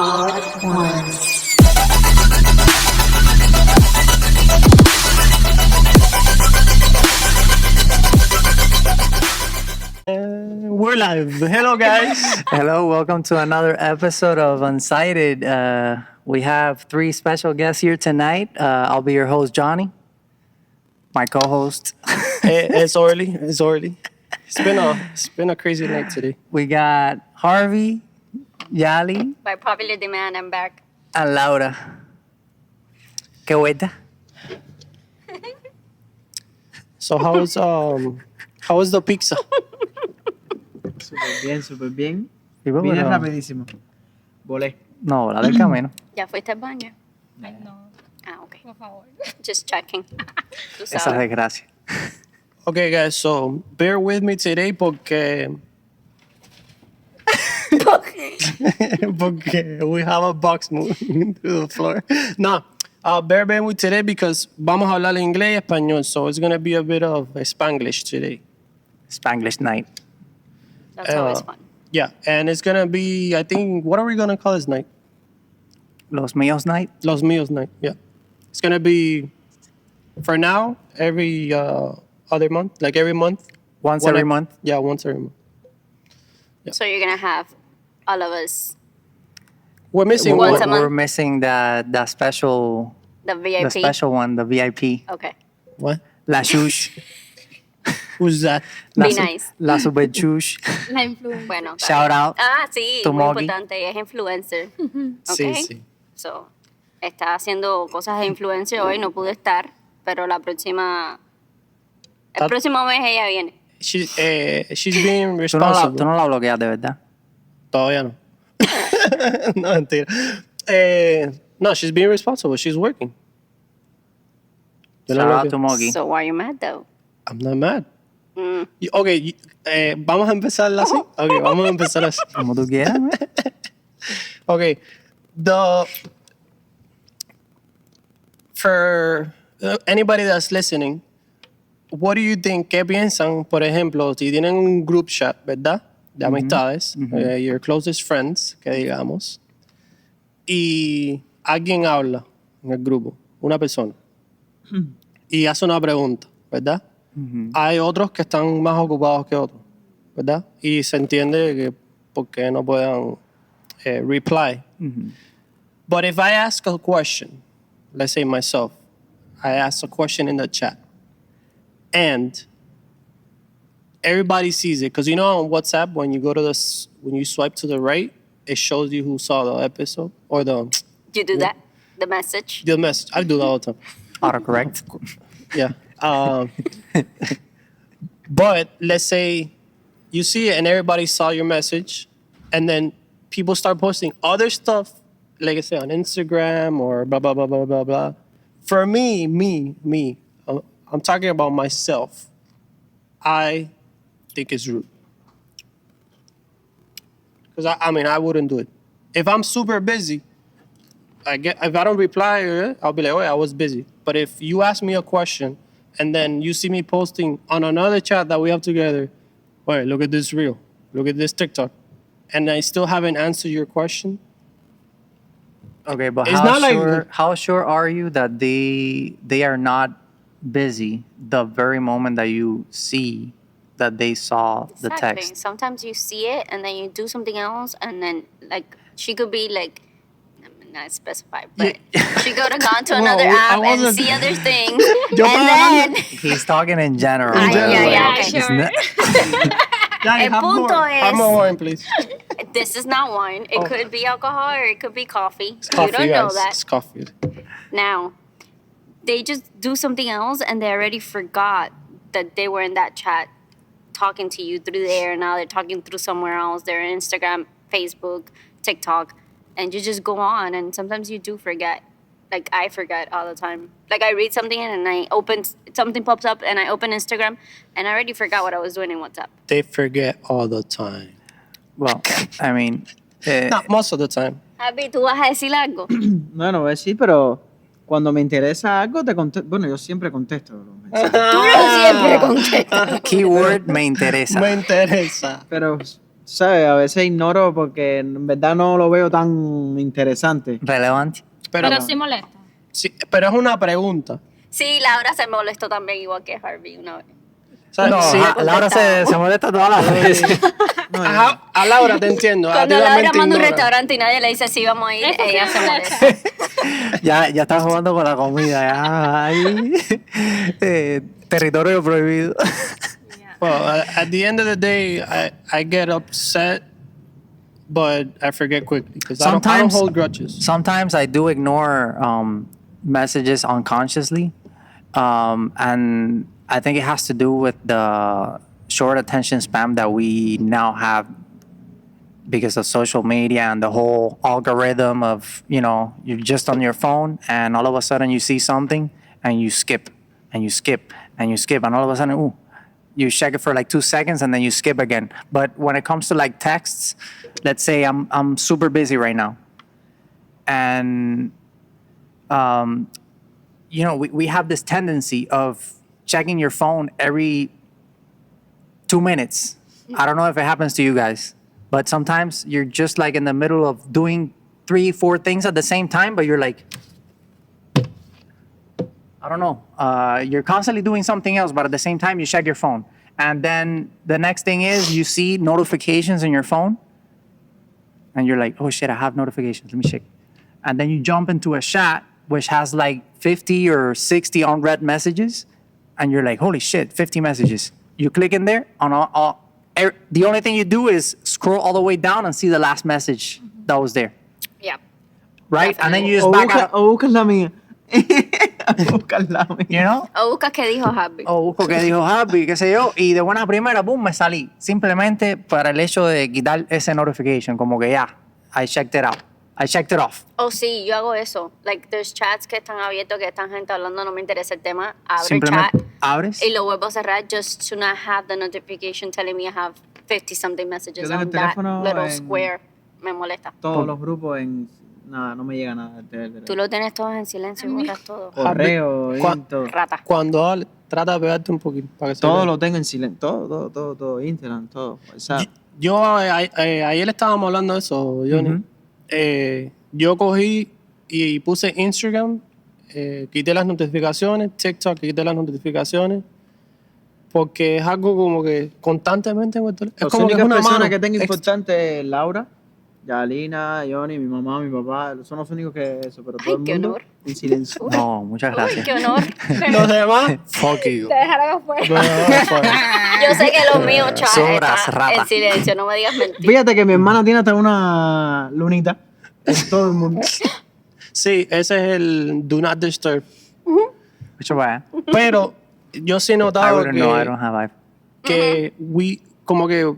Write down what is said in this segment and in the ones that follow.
all at once. We're live. Hello, guys. Hello, welcome to another episode of Unsighted. We have three special guests here tonight. I'll be your host, Johnny. My co-host. It's early. It's early. It's been a crazy night today. We got Harvey, Yali, By popular demand, I'm back. and Laura. ¿Qué vuelta? So how was the pizza? Súper bien. Sí, pues, Vine pero- rapidísimo. Volé. No, la del camino. ¿Ya fuiste al baño? Ay, no, Ah, ok. por favor. Just checking. Tú Esa sabes. desgracia. Okay, guys. So bear with me today porque we have a box moving through the floor. No, bear with me today because vamos a hablar inglés y español. So it's gonna be a bit of Spanglish today. Spanglish night. That's always fun. Yeah, and it's gonna be. I think. What are we gonna call this night? Los míos night. Los Míos night. Yeah, it's gonna be. For now, every other month, like every month. Once every month. Yeah, once every month. So you're going to have all of us, We're missing Once one. a month. We're missing the special, the VIP. the special one, the VIP. Okay. What? La shush. Who's that? La Be su- nice. La super chush. La influencia. Bueno. está Shout bien. out. Ah, sí, to muy Moggy. importante. Es influencer. Sí, Okay. sí. So, está haciendo cosas de influencer hoy, no pude estar, pero la próxima... El Ah. próximo mes ella viene. She's being Tú no, responsible. tú no la bloqueas de verdad. Todavía no. No, mentira. No, she's being responsible. She's working. Yo no Shout lo out veo. to Moggy. So, why are you mad, though? I'm not mad. Mm. Okay, vamos a empezar así. Okay, vamos a empezar así. Como tú quieras, ¿eh? Okay, for anybody that's listening, what do you think? ¿Qué piensan, por ejemplo, si tienen un group chat, ¿verdad? De amistades, your closest friends, que digamos, y alguien habla en el grupo, una persona, y hace una pregunta, ¿verdad? Hay otros que están más ocupados que otros, ¿verdad? Y se entiende que porque no puedan reply. But if I ask a question, let's say myself, I ask a question in the chat, and everybody sees it, because you know on WhatsApp when you go to when you swipe to the right, it shows you who saw the episode or the You do that? The message? message. I do that all the time. Autocorrect. Yeah. But let's say you see it and everybody saw your message, and then people start posting other stuff, like I say on Instagram or blah blah blah blah blah blah. For me, I'm talking about myself. I think it's rude. Because I mean, I wouldn't do it. If I'm super busy, if I don't reply, I'll be like, oh, yeah, I was busy. But if you ask me a question and then you see me posting on another chat that we have together, wait, look at this reel, look at this TikTok, and I still haven't answered your question, Okay, but It's how not like- sure, how sure are you that they are not busy the very moment that you see that they saw the Exactly. text? Sometimes you see it and then you do something else, and then like she could be like, I'm not specified, but she could have gone to Well, another I app and wasn't- see other things, Yo and estaba then He's talking in general. Ah, by the yeah, way. yeah, It's okay. not- Daddy, el have more. punto Have more es, wine, please. this is not wine. It could be alcohol or it could be coffee. It's coffee, You don't know guys. that. It's coffee. Now, they just do something else and they already forgot that they were in that chat talking to you through there. Now they're talking through somewhere else. They're on Instagram, Facebook, TikTok, and you just go on. And sometimes you do forget. Like I forget all the time. Like I read something and I open, something pops up and I open Instagram and I already forgot what I was doing in WhatsApp. They forget all the time. Well, I mean, Not most of the time. Javi, ¿tú vas a decir algo? No, no voy a decir, pero cuando me interesa algo, te contesto. Bueno, yo siempre contesto los mensajes. Tú no siempre contestas. keyword me interesa. Me interesa. Pero ¿sabes? A veces ignoro porque en verdad no lo veo tan interesante. Relevante. Pero sí molesta. sí, pero es una pregunta. Sí, Laura se molestó también, igual que Harvey una vez. O sea, No, sí, Laura se molesta todas las veces. ajá, a Laura te entiendo. a Cuando ti Laura también te manda un ignora. restaurante y nadie le dice sí, vamos a ir, Eso sí ella me se molesta. molesta. Ya está jugando con la comida. Ya, ahí. Territorio prohibido. Well, at the end of the day, I get upset, but I forget quickly because I don't hold grudges. Sometimes I do ignore messages unconsciously, and I think it has to do with the short attention span that we now have because of social media and the whole algorithm of, you're just on your phone and all of a sudden you see something and you skip and you skip and you skip and all of a sudden, ooh, you check it for like 2 seconds and then you skip again. But when it comes to like texts, let's say I'm super busy right now and we have this tendency of checking your phone every 2 minutes. I don't know if it happens to you guys, but sometimes you're just like in the middle of doing 3-4 things at the same time, but you're like, I don't know. You're constantly doing something else, but at the same time you check your phone. And then the next thing is you see notifications in your phone and you're like, oh shit, I have notifications. Let me check. And then you jump into a chat which has like 50 or 60 unread messages. And you're like, holy shit, 50 messages. You click in there, the only thing you do is scroll all the way down and see the last message that was there, Yeah. right? And then you just O back buscas out, o buscas la mía. O buscas la mía. you know? O buscas qué dijo Harvey. O busco que dijo Harvey, qué sé yo, y de buena primera, boom, me salí. Simplemente para el hecho de quitar ese notification, como que ya, I checked it out. I checked it off. Oh, sí, yo hago eso. Like, there's chats que están abiertos, que están gente hablando, no me interesa el tema. Abro el Simplemente chat abres. y lo vuelvo a cerrar just to not have the notification telling me I have 50-something messages Yo tengo on el that teléfono little en- square. Me molesta. Todos los grupos en... Nada, no me llega nada. Tú lo tienes todo en silencio y borras todo. Correo, Cuan- todo. Rata. Cuando hable, trata de pegarte un poquito para que se Todo vea. lo tengo en silencio. Todo. Instagram, todo. WhatsApp. Ayer estábamos hablando de eso, Johnny. Yo cogí y puse Instagram, quité las notificaciones, TikTok, quité las notificaciones, porque es algo como que constantemente en el teléfono. Es Las como que es únicas una personas mano. que tengo importantes es Laura, Yalina, Johnny, mi mamá, mi papá. Son los únicos que eso, pero todo Ay, el qué mundo honor. en silencio. No, muchas Uy, gracias. qué honor. Los demás, fuck you. Te dejaron afuera. Yo sé que los míos chat Sobras, está rata. en silencio, no me digas mentiras. Fíjate que mi hermana tiene hasta una lunita en todo el mundo. Sí, ese es el Do Not Disturb. Which way? Pero yo sí he I notado wouldn't know. I don't have que como que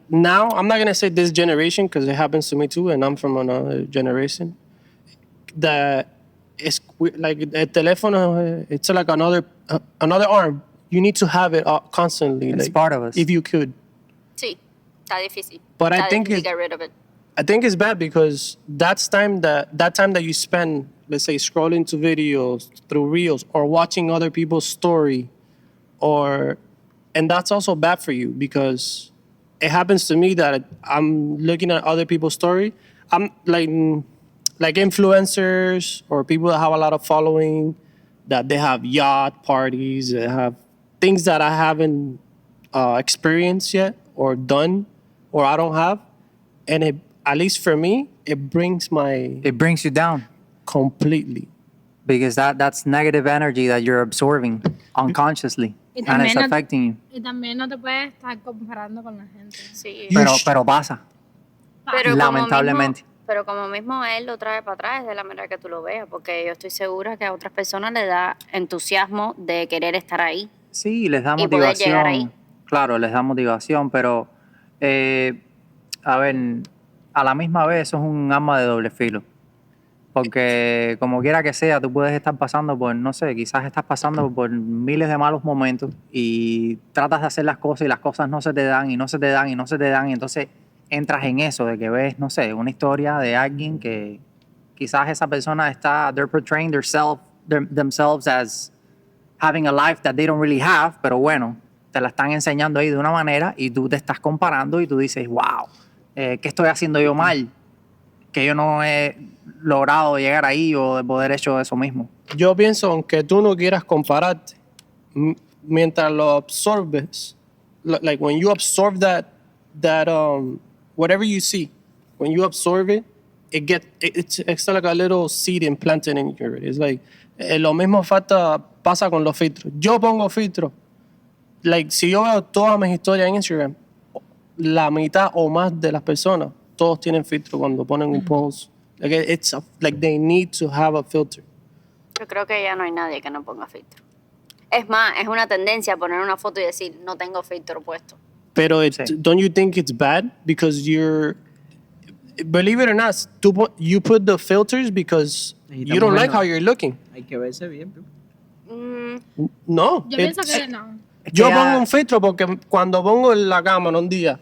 now I'm not gonna say this generation because it happens to me too, and I'm from another generation. That it's like el teléfono, it's like another arm. You need to have it constantly. It's like, part of us. if you could. Sí, está difícil. But I Está think difícil it- get rid of it. I think it's bad because that time that you spend, let's say, scrolling to videos through reels or watching other people's story, and that's also bad for you because it happens to me that I'm looking at other people's story. I'm like influencers or people that have a lot of following, that they have yacht parties, they have things that I haven't experienced yet or done or I don't have, and it, at least for me, it brings my It brings you down completely. because that's negative energy that you're absorbing unconsciously, Y and it's también no- affecting you. Y también no te puedes estar comparando con la gente. Sí. Pero pasa. Pero Lamentablemente. Como mismo a él lo trae para atrás de la manera que tú lo veas, porque yo estoy segura que a otras personas le da entusiasmo de querer estar ahí. Sí, les da Y poder llegar motivación. ahí. Claro, les da motivación, pero a ver, a la misma vez eso es un arma de doble filo. Porque como quiera que sea, tú puedes estar pasando por, no sé, quizás estás pasando por miles de malos momentos y tratas de hacer las cosas y las cosas no se te dan y no se te dan y no se te dan y entonces entras en eso de que ves, no sé, una historia de alguien que quizás esa persona está, they're portraying themselves as having a life that they don't really have, pero bueno, te la están enseñando ahí de una manera y tú te estás comparando y tú dices, wow, ¿qué estoy haciendo yo mal? Que yo no he logrado llegar ahí o de poder hecho eso mismo. Yo pienso, aunque tú no quieras compararte, mientras lo absorbes, like when you absorb that whatever you see, when you absorb it, it's like a little seed implanted in you. It's like lo mismo pasa con los filtros. Yo pongo filtros. Like si yo veo todas mis historias en Instagram, la mitad o más de las personas, todos tienen filtro cuando ponen un post. Like like they need to have a filter. Yo creo que ya no hay nadie que no ponga filtro. Es más, es una tendencia poner una foto y decir, no tengo filtro puesto. Pero Sí. don't you think it's bad because believe it or not, you put the filters because you don't like how you're looking. Hay que verse bien. Bro. No. Yo pienso que no. Yo ya- pongo un filtro porque cuando pongo en la cámara un día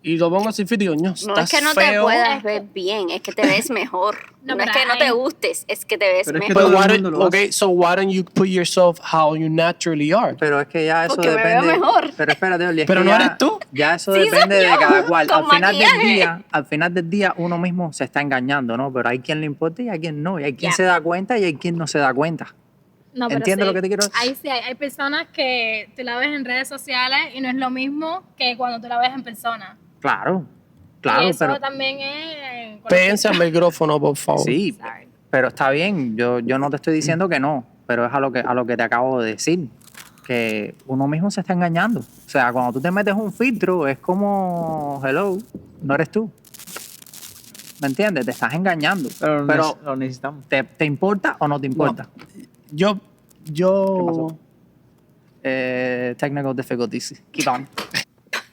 y lo pongo sin filtro, digo, no, No estás es que no te feo. puedas ver bien, es que te ves mejor. No, No, es pero que no te hay- gustes, es que te ves Pero es que mejor. But todo why el mundo lo hace. okay, so why don't you put yourself how you naturally are? Pero es que ya eso Porque me veo depende. mejor. Pero espérate, Oli, es Pero que no ya, eres tú. Ya eso Sí, depende soy de yo, cada cual. con maquillaje. Al final del día, uno mismo se está engañando, ¿no? Pero hay quien le importa y hay quien no. Y hay quien Ya. se da cuenta y hay quien no se da cuenta. No, pero ¿Entiendes sí, lo que te quiero decir? Ahí sí, hay personas que tú la ves en redes sociales y no es lo mismo que cuando tú la ves en persona. Claro, Y claro, eso pero también es... Péguense al micrófono, por favor. sí, Sorry. pero está bien. Yo no te estoy diciendo que no, pero es a lo que te acabo de decir, que uno mismo se está engañando. O sea, cuando tú te metes un filtro es como, hello, no eres tú. ¿Me entiendes? Te estás engañando. Pero Pero lo necesitamos. ¿te importa o no te importa? Yo pasó? Technical difficulties. Keep on.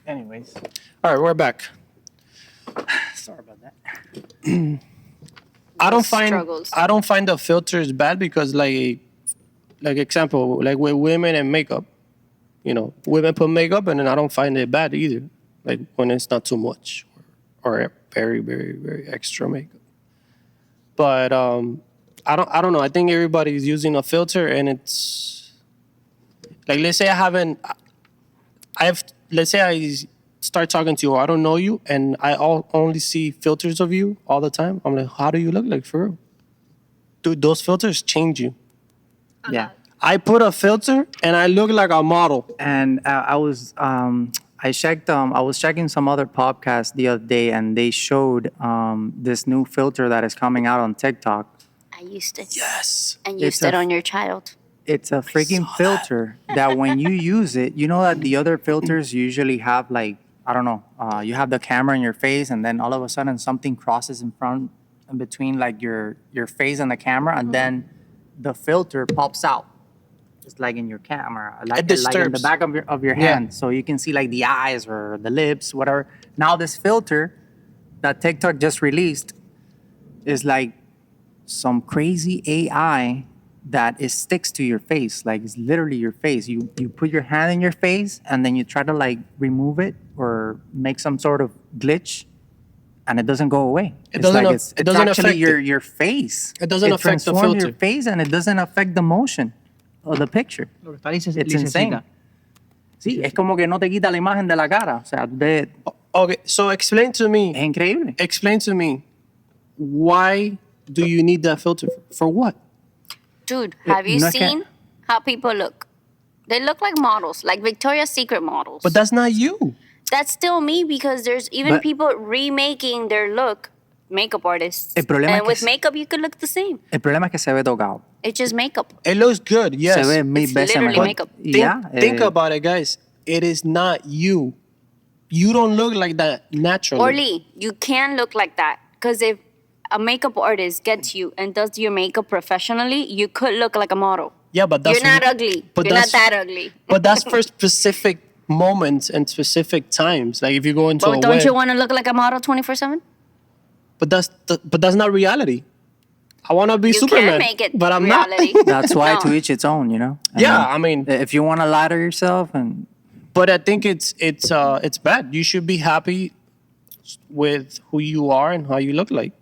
Anyways, all right, we're back. sorry about that. Struggles. I don't find the filters bad because like example, like with women and makeup, women put makeup and then I don't find it bad either. Like when it's not too much or very, very, very extra makeup. But I don't know. I think everybody's using a filter and it's like let's say I start talking to you, I don't know you, and I only see filters of you all the time. I'm like, how do you look like for real? Dude, those filters change you. Yeah. I put a filter and I look like a model. And I was checking some other podcasts the other day, and they showed this new filter that is coming out on TikTok. I used it. Yes. And It's used it on your child. It's a freaking filter that when you use it, you know that the other filters usually have like, I don't know, you have the camera in your face and then all of a sudden something crosses in between like your face and the camera, and then the filter pops out. It's like in your camera, like in the disturbs. back of your Yeah. hand. So you can see like the eyes or the lips, whatever. Now this filter that TikTok just released is like some crazy AI that sticks to your face, like it's literally your face. You put your hand in your face and then you try to like remove it or make some sort of glitch, and it doesn't go away. It doesn't like it doesn't actually affect your face. It doesn't affect the transforms filter. your face and it doesn't affect the motion of the picture. Lo que está It's insane. lisecita. Sí, es como que no te quita la imagen de la cara. O sea, Okay, so explain to es me increíble. why do you need that filter? For what? Dude, have you no es que- seen how people look? They look like models, like Victoria's Secret models. But that's not you. That's still me because there's even But- people remaking their look, makeup artists. El problema es and que with se- makeup, you could look the same. El problema es que se ve tocado. It's just makeup. It looks good, yes. Se ve mil It's veces literally mejor. makeup. Y Think, ya, think about it, guys. It is not you. You don't look like that naturally. Orly, you can look like that because if a makeup artist gets you and does your makeup professionally, you could look like a model. Yeah, but that's You're not ugly. but You're not that's- that ugly. But that's for specific moments and specific times. Like if you go into But a don't web, you want to look like a model 24/7? but that's not reality. I want to be You Superman, can make it but I'm reality. not. That's why No. to each its own, you know? Yeah, I mean- if you want to lie to yourself and But I think it's bad. You should be happy with who you are and how you look like.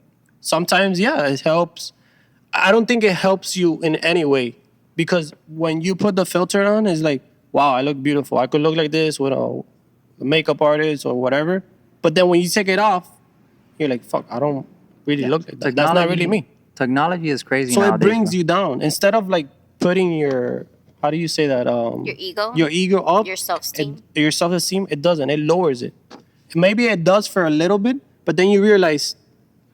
Sometimes, yeah, it helps. I don't think it helps you in any way because when you put the filter on, it's like wow, I look beautiful. I could look like this with a makeup artist or whatever. But then when you take it off, you're like, fuck, I don't really look like that. That's not really me. Technology is crazy So nowadays. it brings bro. you down. Instead of like putting your, how do you say that? Your ego? up. Your self-esteem? Your self-esteem, it doesn't. It lowers it. Maybe it does for a little bit, but then you realize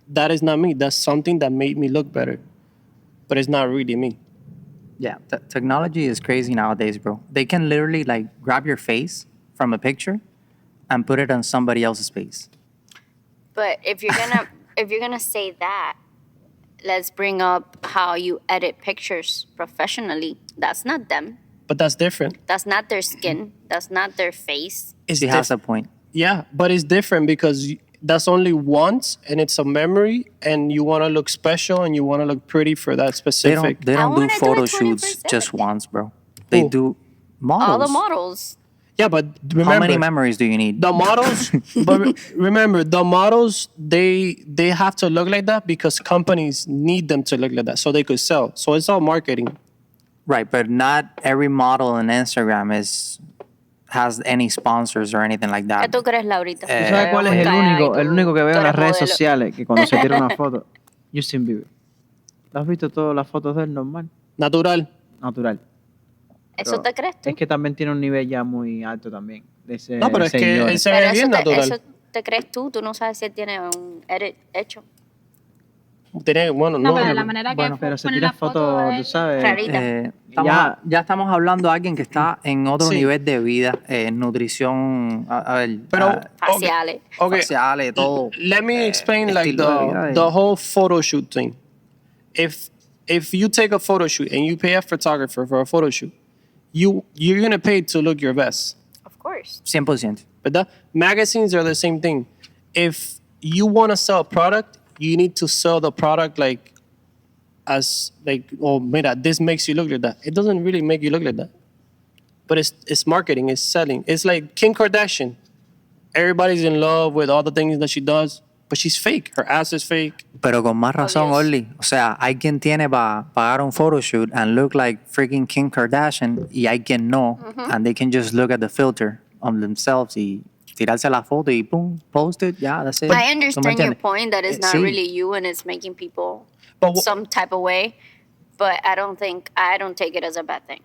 that is not me. That's something that made me look better. But it's not really me. Yeah, technology is crazy nowadays, bro. They can literally like grab your face from a picture and put it on somebody else's face. But if you're gonna say that, let's bring up how you edit pictures professionally. That's not them. But that's different. That's not their skin. That's not their face. It's She has a point. Yeah, but it's different because that's only once and it's a memory and you want to look special and you want to look pretty for that They specific. don't I do wanna do photo it shoots 24/7. just once, bro. They Who? do models. All the models. Yeah, but remember, How many memories do you need? the models, but remember, the models, they have to look like that because companies need them to look like that so they could sell. So it's all marketing. Right, but not every model on Instagram has any sponsors or anything like ¿Qué that. tú crees, Laurita? ¿Tú sabes cuál es el único que veo en las redes sociales que cuando se tira una foto? Justin Bieber. ¿Tú has visto todas las fotos de él normal? Natural. Natural. ¿Eso Pero te crees tú? Es que también tiene un nivel ya muy alto también. De ese No, pero es que señor. él se Pero ve bien natural. eso te crees tú. Tú no sabes si él tiene un edit hecho. Bueno, No, no. pero la manera que Bueno, pero se pone tira la foto fotos, es tú sabes. Clarita. Ya estamos hablando de alguien que está en otro Sí. nivel de vida, nutrición, a ver, Pero, Faciales. okay, faciales, todo. let me explain like estilo de vida, the whole photo shoot thing. If you take a photo shoot and you pay a photographer for a photo shoot, you're gonna pay to look your best. Of course. 100%. But the magazines are the same thing. If you want to sell a product, you need to sell the product like as like, oh, mira, this makes you look like that. It doesn't really make you look like that. But it's marketing, it's selling. It's like Kim Kardashian. Everybody's in love with all the things that she does, but she's fake. Her ass is fake. Pero con más razón, Dios. Orly. O sea, hay quien tiene para pagar un photoshoot and look like freaking Kim Kardashian y hay quien no. And they can just look at the filter on themselves y tirarse la foto y pum, post it. Yeah, that's it. I ¿Tú me understand your entiendes? point that it's not Sí. really you and it's making people But some type of way. But I don't take it as a bad thing.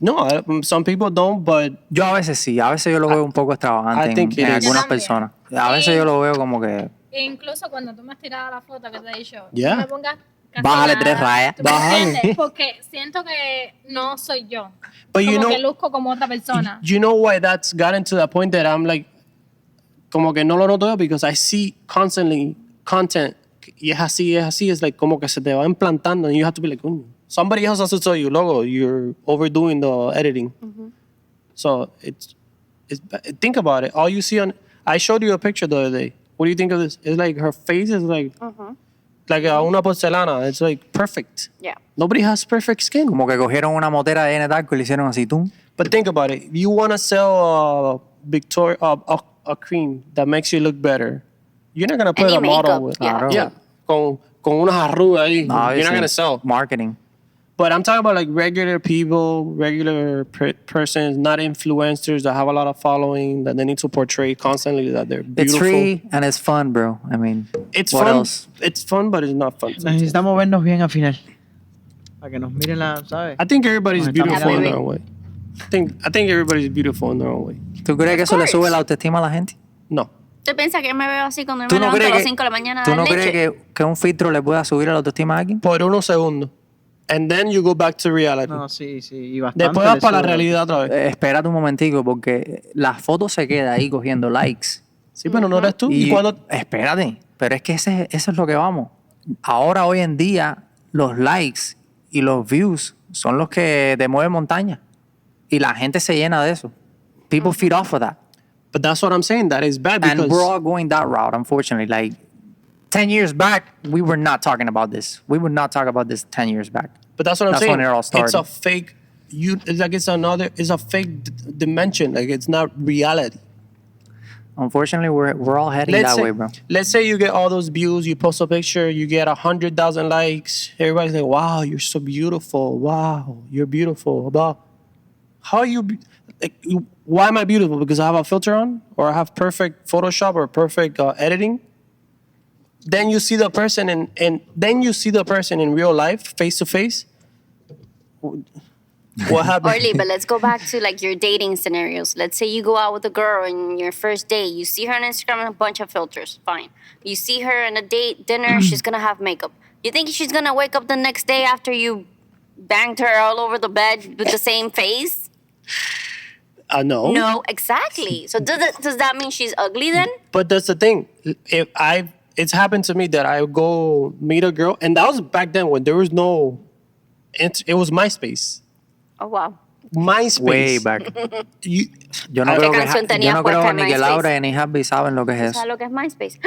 no, some people don't, but Yo a veces sí, a veces yo lo veo un poco extravagante I en, think it en is. algunas Yo también. personas. A veces yo lo veo como que incluso cuando tú me has tirado la foto que te he dicho, Yeah. no me pongas casi Bájale nada, 3 rayas. ¿tú me Bájale. entiendes? Porque siento que no soy yo. But you como know- que luzco como otra persona. you know why that's gotten to that point that I'm like, como que no lo noto yo because I see constantly content. Y es así, es like como que se te va implantando and you have to be like, somebody else has to tell you, logo, you're overdoing the editing. So it's think about it. All you see on, I showed you a picture the other day. What do you think of this? It's like her face is like una porcelana. It's like perfect. Yeah. Nobody has perfect skin. como que cogieron una motera de talco y le hicieron así, tú. But think about it. If you want to sell a cream that makes you look better, you're not gonna put Any a model makeup, with yeah. yeah, con unas arrugas ahí. No, You're not obviously, gonna sell. marketing. But I'm talking about like regular people, regular persons, not influencers that have a lot of following that they need to portray constantly that they're beautiful. It's free and it's fun, bro. I mean, It's what fun. else? It's fun, but it's not fun. Necesitamos vernos bien al final. Para que nos miren la, ¿sabes? I think everybody's Nos estamos beautiful in viendo. their own way. I think everybody's beautiful in their own way. ¿Tú crees que eso le sube la autoestima a la gente? No. ¿Tú piensas que me veo así cuando ¿Tú me no levanto a crees las que, 5 de la mañana a ¿tú dar no leche? crees que un filtro le pueda subir la autoestima a alguien? Por unos segundos. And then you go back to reality. No, sí, sí. Y bastante. Después vas le para la sube. realidad otra vez. Espérate un momentico, porque la foto se queda ahí cogiendo likes. Sí, pero no eres tú. Y Y cuando espérate, pero es que eso es lo que vamos. Ahora, hoy en día, los likes y los views son los que te mueven montaña. Y la gente se llena de eso. People feed off of that. But that's what I'm saying. That is bad And because we're all going that route, unfortunately. Like, 10 years back, we were not talking about this. We would not talk about this 10 years back. but that's what I'm that's saying. when it all started. It's a fake it's a fake dimension. Like it's not reality. Unfortunately, we're all heading that way, bro. Let's say you get all those views, you post a picture, you get 100,000 likes. Everybody's like, wow, you're so beautiful. Wow, you're beautiful. Blah. How are you? why am I beautiful? Because I have a filter on, or I have perfect Photoshop or perfect editing. Then you see the person, and then you see the person in real life, face to face. What happened? Orly, but let's go back to like your dating scenarios. Let's say you go out with a girl in your first date. You see her on Instagram and a bunch of filters. Fine. You see her on a date, dinner, she's gonna have makeup. You think she's gonna wake up the next day after you banged her all over the bed with the same face? No. No, exactly. So does that mean she's ugly then? But that's the thing. It's happened to me that I go meet a girl, and that was back then when there was no. It was MySpace. Oh, wow. MySpace. Way back. You, Yo no I- creo ¿Qué que, canción tenías yo no puesta creo en ni que MySpace? Laura ni Harvey saben lo que es ¿Tú eso. sabes lo que es MySpace?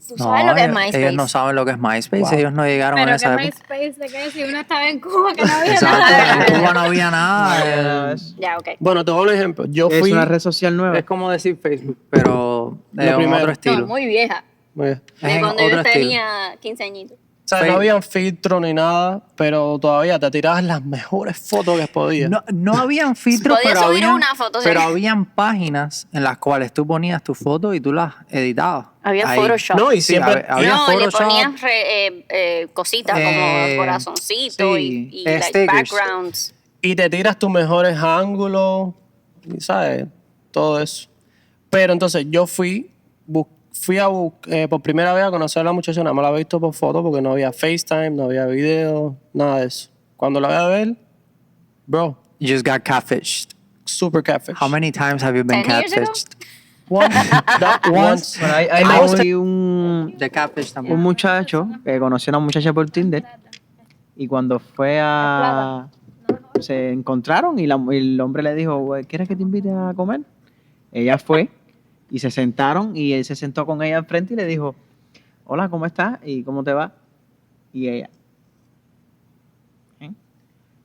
¿Tú sabes lo que es MySpace? Ellos no saben lo que es MySpace. Wow. Ellos no llegaron Pero en que esa época. MySpace, ¿de qué? Si uno estaba en Cuba, que no había Exacto. nada. En Cuba no había nada. Ya, ok. Bueno, te doy un ejemplo. Yo Es fui. una red social nueva. Es como decir Facebook, pero de un primero. otro No, estilo. muy vieja. Oye, Es De en cuando yo otro estilo. tenía 15 añitos. O sea, no había filtro ni nada, pero todavía te tirabas las mejores fotos que podías. No habían filtros, Podías pero subir habían, una foto, sí. pero habían páginas en las cuales tú ponías tus fotos y tú las editabas. Había Ahí. Photoshop. No, y Sí, siempre. había No, le Photoshop. ponías cositas como corazoncito sí, y like stickers. backgrounds. Y te tiras tus mejores ángulos, y ¿sabes? Todo eso. Pero entonces yo fui por primera vez a conocer a la muchacha, nada más la había visto por foto porque no había FaceTime, no había video, nada de eso. Cuando la voy a ver, bro, You just got catfished. super catfish. How many times have you been 10 years ago? catfished? Once. Bueno, hay I was un The catfish también. un muchacho que conoció a una muchacha por Tinder y cuando fue a... Se encontraron y el hombre le dijo, "Güey, ¿quieres que te invite a comer?" Ella fue y se sentaron y él se sentó con ella enfrente y le dijo, "Hola, ¿cómo estás? ¿Y cómo te va?" Y ella,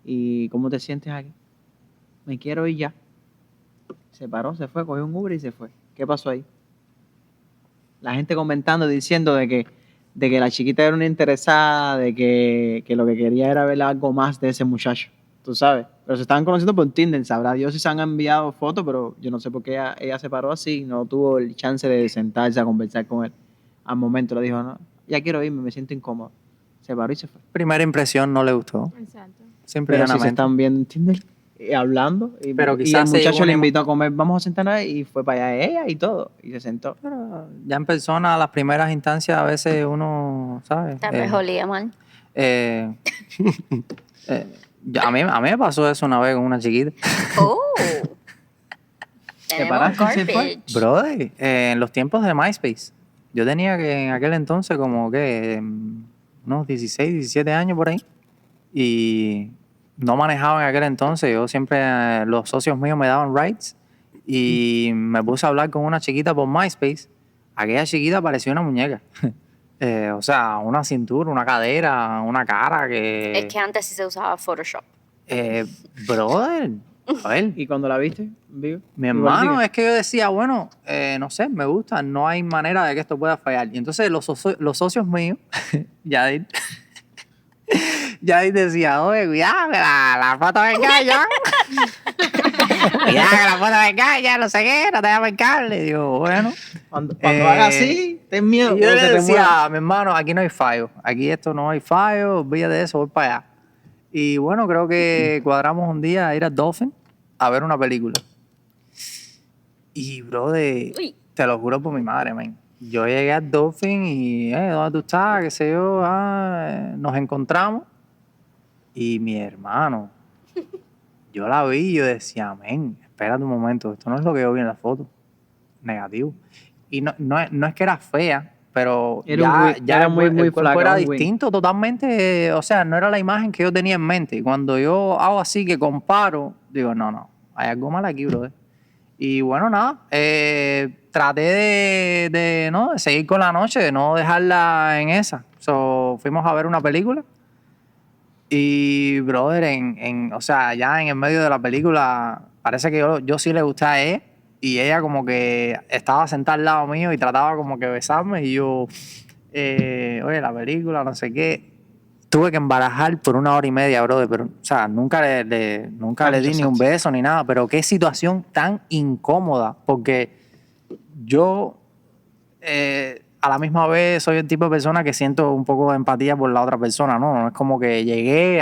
"¿Y cómo te sientes aquí?" "Me quiero ir ya." Se paró, se fue, cogió un Uber y se fue. ¿Qué pasó ahí? La gente comentando, diciendo de que la chiquita era una interesada, de que lo que quería era ver algo más de ese muchacho, tú sabes. Pero se estaban conociendo por Tinder, sabrá Dios si se han enviado fotos, pero yo no sé por qué ella se paró así, no tuvo el chance de sentarse a conversar con él. Al momento le dijo, no, ya quiero irme, me siento incómodo. Se paró y se fue. Primera impresión no le gustó. Exacto. Simple y Pero si se llanamente. están viendo en Tinder, hablando, Pero y el quizás se muchacho llegó le una invitó a comer, vamos a sentarnos, y fue para allá ella y todo, y se sentó. Pero ya en persona, las primeras instancias, a veces uno, ¿sabes? Tal vez olía mal. A mí me pasó eso una vez con una chiquita. Oh. ¿Te paraste y se fue? Garbage. Brother, en los tiempos de MySpace. Yo tenía que en aquel entonces como que unos 16, 17 años por ahí. Y no manejaba en aquel entonces. Yo siempre, los socios míos me daban rides. Y me puse a hablar con una chiquita por MySpace. Aquella chiquita parecía una muñeca. O sea, una cintura, una cadera, una cara que... Es que antes sí se usaba Photoshop. Brother, a ver. ¿Y cuando la viste, vivo? Mi Igual hermano, sigue. es que yo decía, bueno, no sé, me gusta, no hay manera de que esto pueda fallar. Y entonces los socios míos, Yadir decía, oye, cuidado, que la foto me engaña. Cuidado, que la foto me engaña, no sé qué, no te llamo el cable. Y digo, bueno. Cuando haga así, ten miedo. Y yo o le se te mueva. decía, mi hermano, aquí no hay fallo. Aquí esto no hay fallo, olvídate de eso, voy para allá. Y bueno, creo que cuadramos un día a ir al Dolphin a ver una película. Y, brother, Uy. te lo juro por mi madre, man. Yo llegué al Dolphin y, ¿dónde tú estás? ¿Qué sé yo? Nos encontramos. Y mi hermano, yo la vi y yo decía, men, espérate un momento, esto no es lo que yo vi en la foto. Negativo. Y no es que era fea, pero Era ya muy, muy el cuerpo flaca, era un wing. distinto totalmente. O sea, no era la imagen que yo tenía en mente. Y cuando yo hago así que comparo, digo, no, hay algo mal aquí, brother. Y bueno, nada, traté de seguir con la noche, de no dejarla en esa. Fuimos a ver una película y, brother, o sea, ya en el medio de la película, parece que yo sí le gusté a ella y ella como que estaba sentada al lado mío y trataba como que besarme y yo, oye, la película, no sé qué. tuve que embarajar por 1 hora y media, brother, pero, o sea, nunca le di ni un beso ni nada, pero qué situación tan incómoda, porque yo a la misma vez soy el tipo de persona que siento un poco de empatía por la otra persona, ¿no? No es como que llegué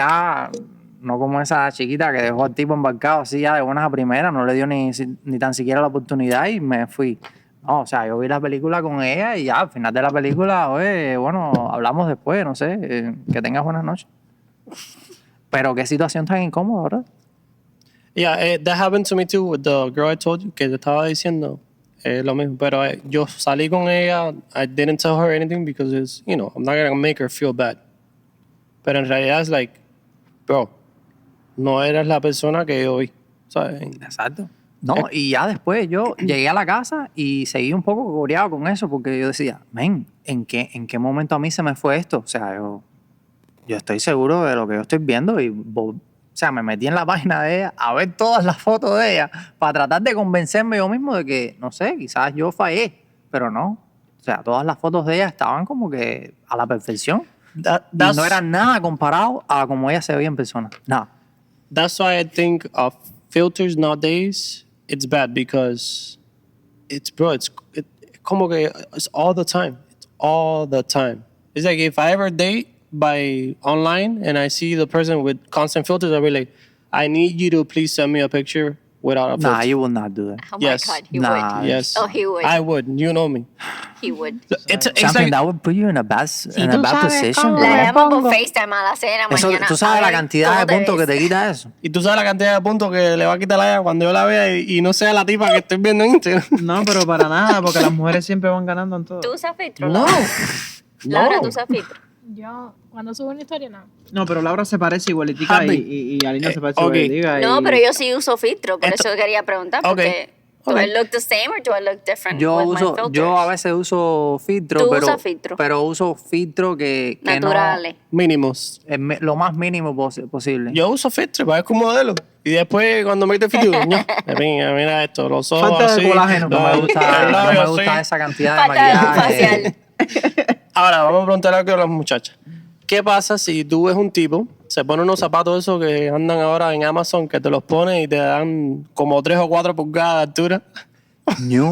no como esa chiquita que dejó al tipo embarcado así ya de buenas a primeras, no le dio ni tan siquiera la oportunidad y me fui. No, o sea, yo vi la película con ella y ya, al final de la película, oye, bueno, hablamos después, no sé, que tengas buenas noches. Pero qué situación tan incómoda, ¿verdad? Yeah, that happened to me too with the girl I told you, que te estaba diciendo lo mismo. Pero yo salí con ella, I didn't tell her anything because it's, you know, I'm not gonna make her feel bad. Pero en realidad es like, bro, no eres la persona que yo vi, ¿sabes? Exacto. No, y ya después yo llegué a la casa y seguí un poco coreado con eso porque yo decía, men, ¿en qué momento a mí se me fue esto? O sea, yo estoy seguro de lo que yo estoy viendo y, o sea, me metí en la página de ella a ver todas las fotos de ella para tratar de convencerme yo mismo de que, no sé, quizás yo fallé, pero no. O sea, todas las fotos de ella estaban como que a la perfección y no era nada comparado a como ella se veía en persona. Nada. That's why I think of filters nowadays, it's bad because it's como que it's all the time. It's all the time. It's like if I ever date by online and I see the person with constant filters, I'll be like, I need you to please send me a picture without a filter. Nah, you will not do that. Oh Yes. my God, he Nah. would. Yes. Oh, he would. I would. You know me. He would. It's Something like, that would put you in a bad tú sabes position, cómo bro. La me llamo por pongo. FaceTime a las 6 de la Eso, mañana. tú sabes A la ver, cantidad ¿cómo de te puntos que ves? te quita eso. y tú sabes la cantidad de puntos que le va a quitar a ella cuando yo la vea y no sea la tipa que estoy viendo en Instagram. No, pero para nada, porque las mujeres siempre van ganando en todo. ¿Tú usas filtro? No. Laura, No. ¿tú usas filtro? Yo, cuando subo una historia, no. No, pero Laura se parece igualitica Harvey. y Yalina se parece ok. igualitica. No, y- pero yo sí uso filtro, por Esto- eso quería preguntar, Ok. porque do Ok. I look the same or do I look different Yo with my filters? a veces uso filtro, ¿Tú pero, usas filtro? pero uso filtro que Naturales. Mínimos. no, lo más mínimo posible. Yo uso filtro, parezco un modelo. Y después cuando me quito filtro, no, mira esto, los ojos Falta de así. colágeno. No me gusta, el no labio me gusta así. esa cantidad de Falta de maquillaje. facial. Ahora, vamos a preguntar algo a las muchachas. ¿Qué pasa si tú ves un tipo, se pone unos zapatos esos que andan ahora en Amazon, que te los pones y te dan como 3 o 4 pulgadas de altura? No.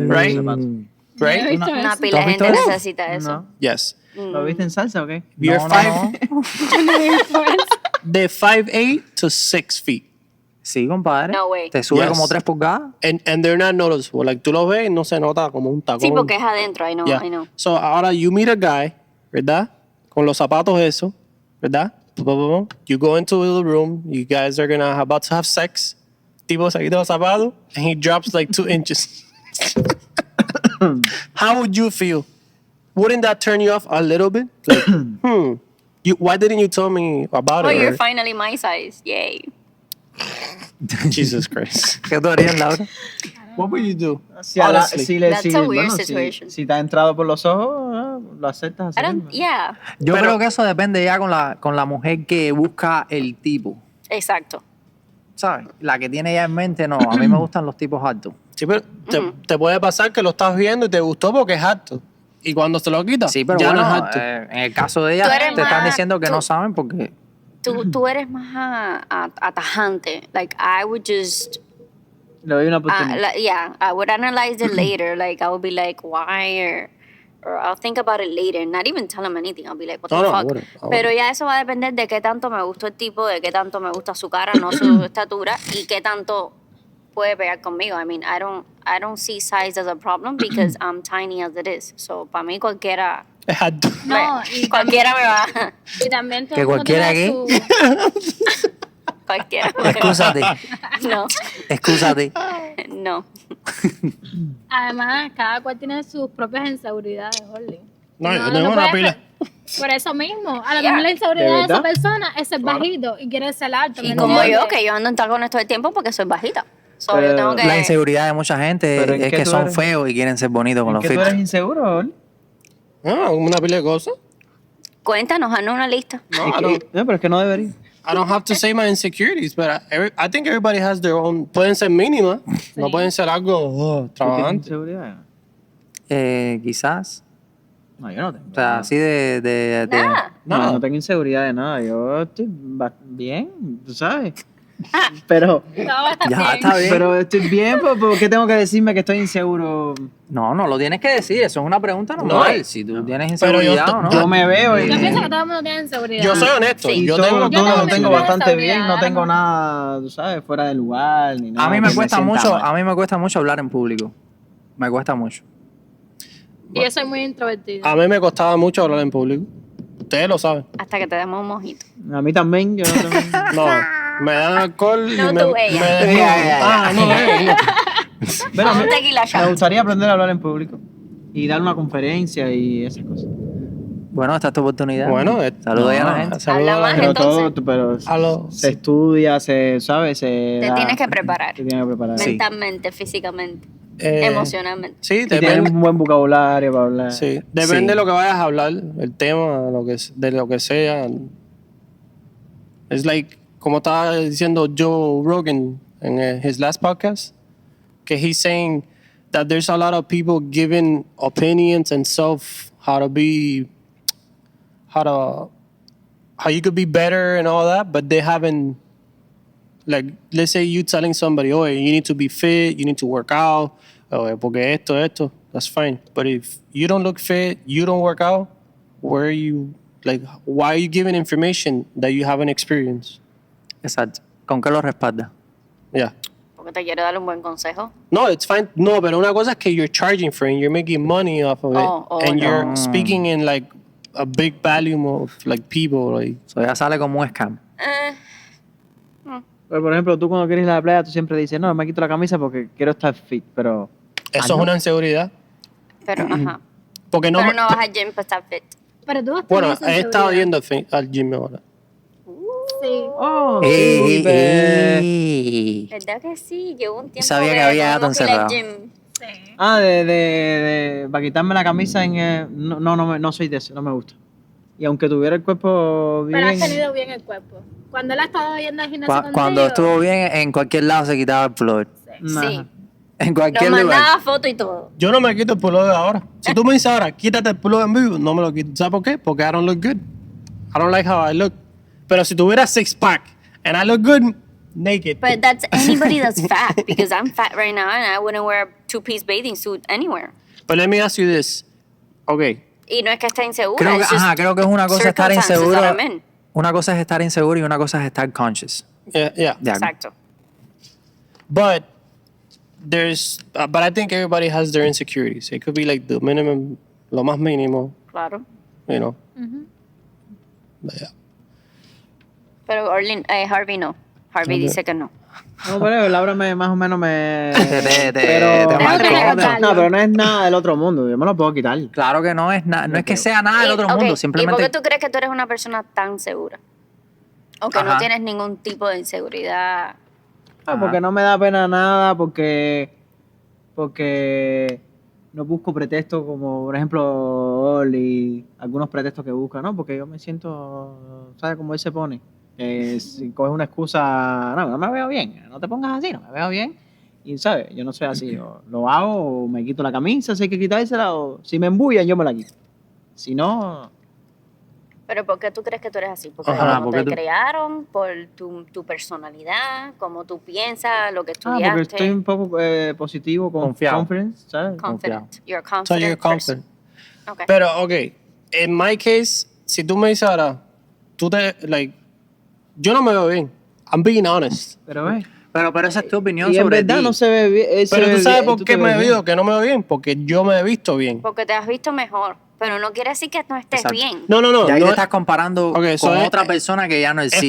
Right? Yo Right? he visto Una eso. pila de has visto gente eso? necesita eso. No. Yes. ¿Lo viste en salsa o qué? You're No, five, no. No he visto eso. de 5'8" to 6 feet. Sí, compadre. No way. Te sube Yes. como 3 pulgadas. And they're not noticeable. Like, tú lo ves y no se nota como un tacón. Sí, porque es adentro, I know, Yeah. I know. So, ahora you meet a guy, ¿verdad? Con los zapatos esos, ¿verdad? You go into the room, you guys are about to have sex. Tipo se quita los zapatos and he drops like 2 inches. How would you feel? Wouldn't that turn you off a little bit? Like, why didn't you tell me about Oh, it? you're Or- finally my size. Yay. Jesus Christ. ¿Qué tú harías, Laura? What would you do? Si, a la- Honestly. si le That's si, a weird bueno, situation. si te ha entrado por los ojos, lo aceptas así. I don't, mismo. yeah, Yo Pero- creo que eso depende ya con la mujer que busca el tipo. exacto. ¿Sabes? La que tiene ya en mente, no. A mí me gustan los tipos altos. Sí, pero te puede pasar que lo estás viendo y te gustó porque es alto. Y cuando se lo quitas, Sí, pero ya bueno, no es alto. en el caso de Tú ella, eres te están más- diciendo que tú- no saben porque... Tú eres más atajante. Like, I would just, Le doy una oportunidad. yeah, I would analyze it later. Like, I would be like, why? Or I'll think about it later. Not even tell him anything. I'll be like, what the No, I fuck? wouldn't. Pero ya eso va a depender de qué tanto me gustó el tipo, de qué tanto me gusta su cara, no su estatura, y qué tanto puede pegar conmigo. I mean, I don't see size as a problem because I'm tiny as it is. So, para mí cualquiera, Es alto. No, y cualquiera me va, Y también todo ¿Que el mundo cualquiera tiene qué? cualquiera me va. Excúsate, No, excúsate. no. Además, cada cual tiene sus propias inseguridades, Orly. No, yo tengo una puedes- pila. Por eso mismo, a lo Yeah. mejor la inseguridad ¿De de esa verdad? persona es ser bajito y quiere ser alto. Y ¿me como entiendes? yo, que yo ando en tacones todo el tiempo porque soy bajita. So, yo Pero tengo que... La inseguridad de mucha gente Pero ¿en es qué que tú son eres? feos y quieren ser bonitos con ¿Es los que tú eres filtros. inseguro, Oli? Una pila de cosas. Cuéntanos, haznos una lista. No, Es que- no, pero es que no debería. I don't have to say my insecurities, but I think everybody has their own. Pueden ser mínimas, no pueden ser algo ¿Tú tienes extravagante. inseguridad? Quizás. No, yo no tengo. O sea, así de Nada. No, no tengo inseguridad de nada. Yo estoy bien, tú sabes. Pero, Todo va a estar Ya, bien. está bien. pero estoy bien, pues, ¿por qué tengo que decirme que estoy inseguro? No lo tienes que decir. Eso es una pregunta normal. Si tú tienes inseguridad o no. Yo me veo y Yo pienso que todo el mundo tiene inseguridad. Yo soy honesto. Sí. Yo todo, tengo, todo lo también tengo tengo bastante inseguridad, bien. No ahora tengo no. nada, tú sabes, fuera de lugar ni nada. A mí me que cuesta sienta mucho, mal. a mí me cuesta mucho hablar en público. Me cuesta mucho. Y yo soy muy introvertida. a mí me costaba mucho hablar en público. Ustedes lo saben. Hasta que te damos un mojito. A mí también, yo también. No, me dan alcohol No, y me tú, ella. desnudo. Ah, no, no. Bueno, Un tequila me shot. gustaría aprender a hablar en público y dar una conferencia y esas cosas. Bueno, esta es tu oportunidad. Bueno, Saluda a la gente. saludos Habla a la más, gente. Pero entonces. todo, pero A lo- se estudia, se, ¿sabes? Se Te da- tienes que preparar. Te tienes que preparar. Sí. Mentalmente, físicamente, Eh, emocionalmente. Sí, Y tienes depende. un buen vocabulario para hablar. Sí, depende Sí. de lo que vayas a hablar, el tema, de lo que sea. Es like, como estaba diciendo Joe Rogan en his last podcast, que he's saying that there's a lot of people giving opinions and stuff, how you could be better and all that, but they haven't, like, let's say you telling somebody, oh, you need to be fit, you need to work out, porque esto, that's fine. But if you don't look fit, you don't work out, where are you, like, why are you giving information that you haven't experienced? Exacto. ¿Con qué lo respalda? Yeah. Porque te quiero dar un buen consejo. No, it's fine. No, pero una cosa es que you're charging for it, you're making money off of it, and no. you're speaking in like a big volume of like people, like. So ya sale como un scam. Pero, por ejemplo, tú cuando quieres ir a la playa, tú siempre dices, no, me quito la camisa porque quiero estar fit, pero... Eso es una inseguridad. Pero, ajá. Porque no, Pero no vas al gym para estar fit. Pero tú has tenido bueno, esa he estado inseguridad. yendo al gym ahora. Sí. Oh, Ey, sí, ve. ey. ¿Verdad que sí? Llevo un tiempo Sabía que había gato no fui al encerrado. gym. Sí. Ah, para quitarme la camisa en... no soy de eso, no me gusta. Y aunque tuviera el cuerpo bien... Pero has tenido bien el cuerpo. Cuando él ha estado yendo al gimnasio contigo. Cuando estuvo bien, en cualquier lado se quitaba el flor. Nah. Sí. En Nos cualquier lugar. mandaba fotos y todo. Yo no me quito el pullover ahora. Si tú me dices ahora, quítate el pullover en vivo, no me lo quito. ¿Sabes por qué? Porque I don't look good. I don't like how I look. Pero si tuviera six pack and I look good naked. But that's anybody that's fat. Because I'm fat right now and I wouldn't wear a two-piece bathing suit anywhere. But let me ask you this. Okay. Y no es que esté insegura. Creo que es una cosa estar circumstances inseguro. that I'm in. Una cosa es estar inseguro y una cosa es estar conscious. Yeah. Ya. Exacto. But but I think everybody has their insecurities. It could be like the minimum, lo más mínimo, Claro. you know. But yeah. Pero Harvey no. Harvey dice que no. No, pero Laura más o menos me... Te pero... marcó. No, pero no es nada del otro mundo. Yo me lo puedo quitar. Claro que no es no es que sea nada del otro Ok, mundo, ¿y por simplemente qué tú crees que tú eres una persona tan segura? O que no Ajá. tienes ningún tipo de inseguridad. No, porque no me da pena nada, porque no busco pretextos como, por ejemplo, Oli, algunos pretextos que busca, ¿no? Porque yo me siento, ¿sabes cómo él se pone? Si coges una excusa, no me veo bien, no te pongas así, no me veo bien. Y, ¿sabes? Yo no soy así, o lo hago, o me quito la camisa, si hay que quitársela, o si me embullan, yo me la quito. Si no, Pero ¿por qué tú crees que tú eres así? Porque Ajá, como porque te tú- crearon, por tu personalidad, cómo tú piensas, lo que estudiaste. porque estoy un poco positivo con Confiado. confidence, ¿sabes? confident. You're a So confident you're person. confident. Okay. Pero, okay, in my case, si tú me dices ahora, yo no me veo bien. I'm being honest. Pero pero esa es tu opinión y en sobre verdad ti. no se ve bien. Pero tú sabes por tú qué te me ves veo bien. que no me veo bien. Porque yo me he visto bien. Porque te has visto mejor. Pero no quiere decir que no estés Exacto. bien. No. Ya ahí no te es- estás comparando Ok, so con es- otra persona que ya no existe.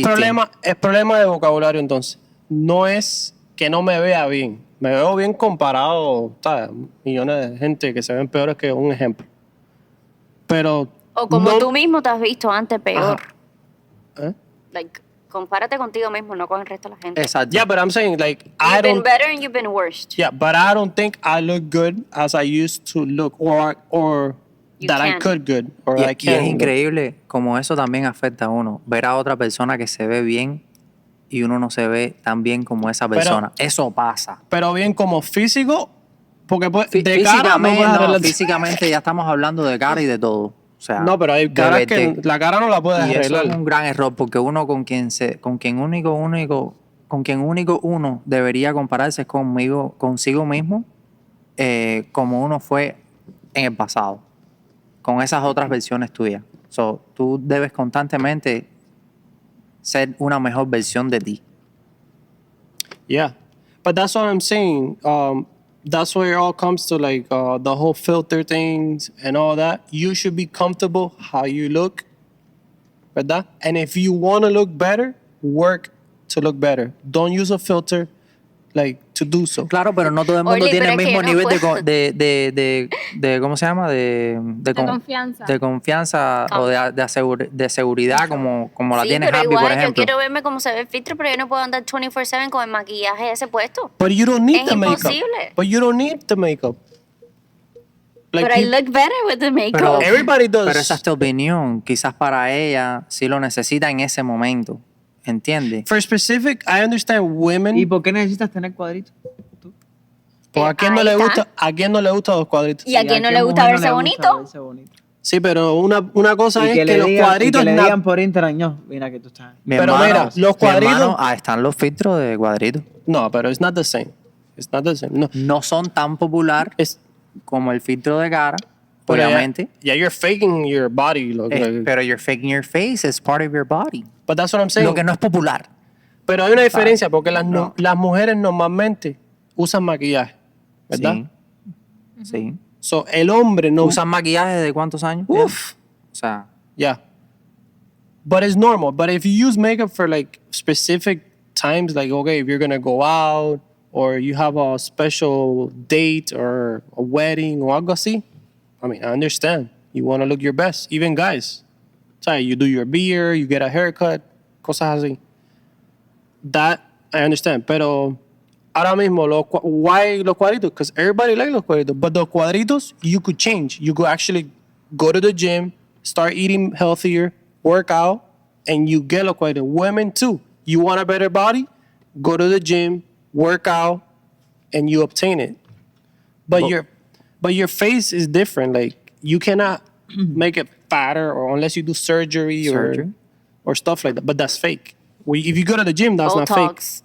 es problema de vocabulario entonces. No es que no me vea bien. Me veo bien comparado, ¿sabes? Millones de gente que se ven peores que un ejemplo. Pero. O como no- tú mismo te has visto antes peor. ¿Eh? Like, compárate contigo mismo, no con el resto de la gente. Exacto. Yeah, but I'm saying, like, I You've been don't. better and you've been worse. Yeah, but I don't think I look good as I used to look, or You that I can. could good, or Y, I y can. es look. increíble como eso también afecta a uno. Ver a otra persona que se ve bien y uno no se ve tan bien como esa persona. Eso pasa. Pero bien como físico Porque pues, de cara no puedes arreglar. Físicamente ya estamos hablando de cara y de todo. O sea, No, pero hay caras que la cara no la puedes y eso arreglar. es un gran error porque uno con quien único uno debería compararse es consigo mismo, como uno fue en el pasado, con esas otras versiones tuyas. So, tú debes constantemente ser una mejor versión de ti. Yeah, but that's what I'm saying. That's where it all comes to, like the whole filter things and all that. You should be comfortable how you look, ¿verdad? And if you want to look better, work to look better. Don't use a filter, like, to do so. Claro, pero no todo el mundo Orly, tiene el pero es que mismo yo no nivel puedo. de ¿cómo se llama? De confianza. De confianza o de seguridad como la Sí, tiene pero Harvey, igual por yo ejemplo. quiero verme como se ve el filtro, pero yo no puedo andar 24/7 con el maquillaje ese puesto. But you don't need Es the makeup. imposible. But you don't need the makeup. Like, But I look better with the makeup. Pero- everybody does. Pero esa es tu opinión. Quizás para ella sí lo necesita en ese momento. ¿Entiendes? For specific, I understand women. ¿Y por qué necesitas tener cuadritos? ¿Tú? Pues, ¿a quién no Ahí le está. gusta? ¿A quién no le gustan los cuadritos? ¿Y a quién no qué le gusta mujer verse no le bonito? verse bonito? Sí, pero una cosa Y es que que le los digan, cuadritos y que le na- digan por Instagram, no, mira que tú estás. Mi Pero hermano- mira, los mi cuadritos- hermano, están los filtros de cuadritos. No, pero it's not the same. It's not the same. No. No son tan popular Es, como el filtro de cara, pero obviamente. Yeah, you're faking your body. Pero you're faking your face as part of your body. But that's what I'm saying. Lo que no es popular. Pero hay una diferencia porque No. las mujeres normalmente usan maquillaje, ¿verdad? Sí. Sí. So, el hombre no ¿Usan maquillaje de cuántos años? ya? Uf. O sea, Yeah. But it's normal. But if you use makeup for like specific times, like, okay, if you're going to go out or you have a special date or a wedding o algo así, I mean, I understand. You want to look your best. Even guys. O sea, you do your beard, you get a haircut, cosas así. That, I understand. Pero ahora mismo, why los cuadritos? Because everybody likes los cuadritos. But the cuadritos, you could change. You could actually go to the gym, start eating healthier, work out, and you get los cuadritos. Women too. You want a better body? Go to the gym, work out, and you obtain it. But your face is different. Like, you cannot make it fatter or unless you do surgery. Or stuff like that. But that's fake. If you go to the gym, that's not fake. Botox.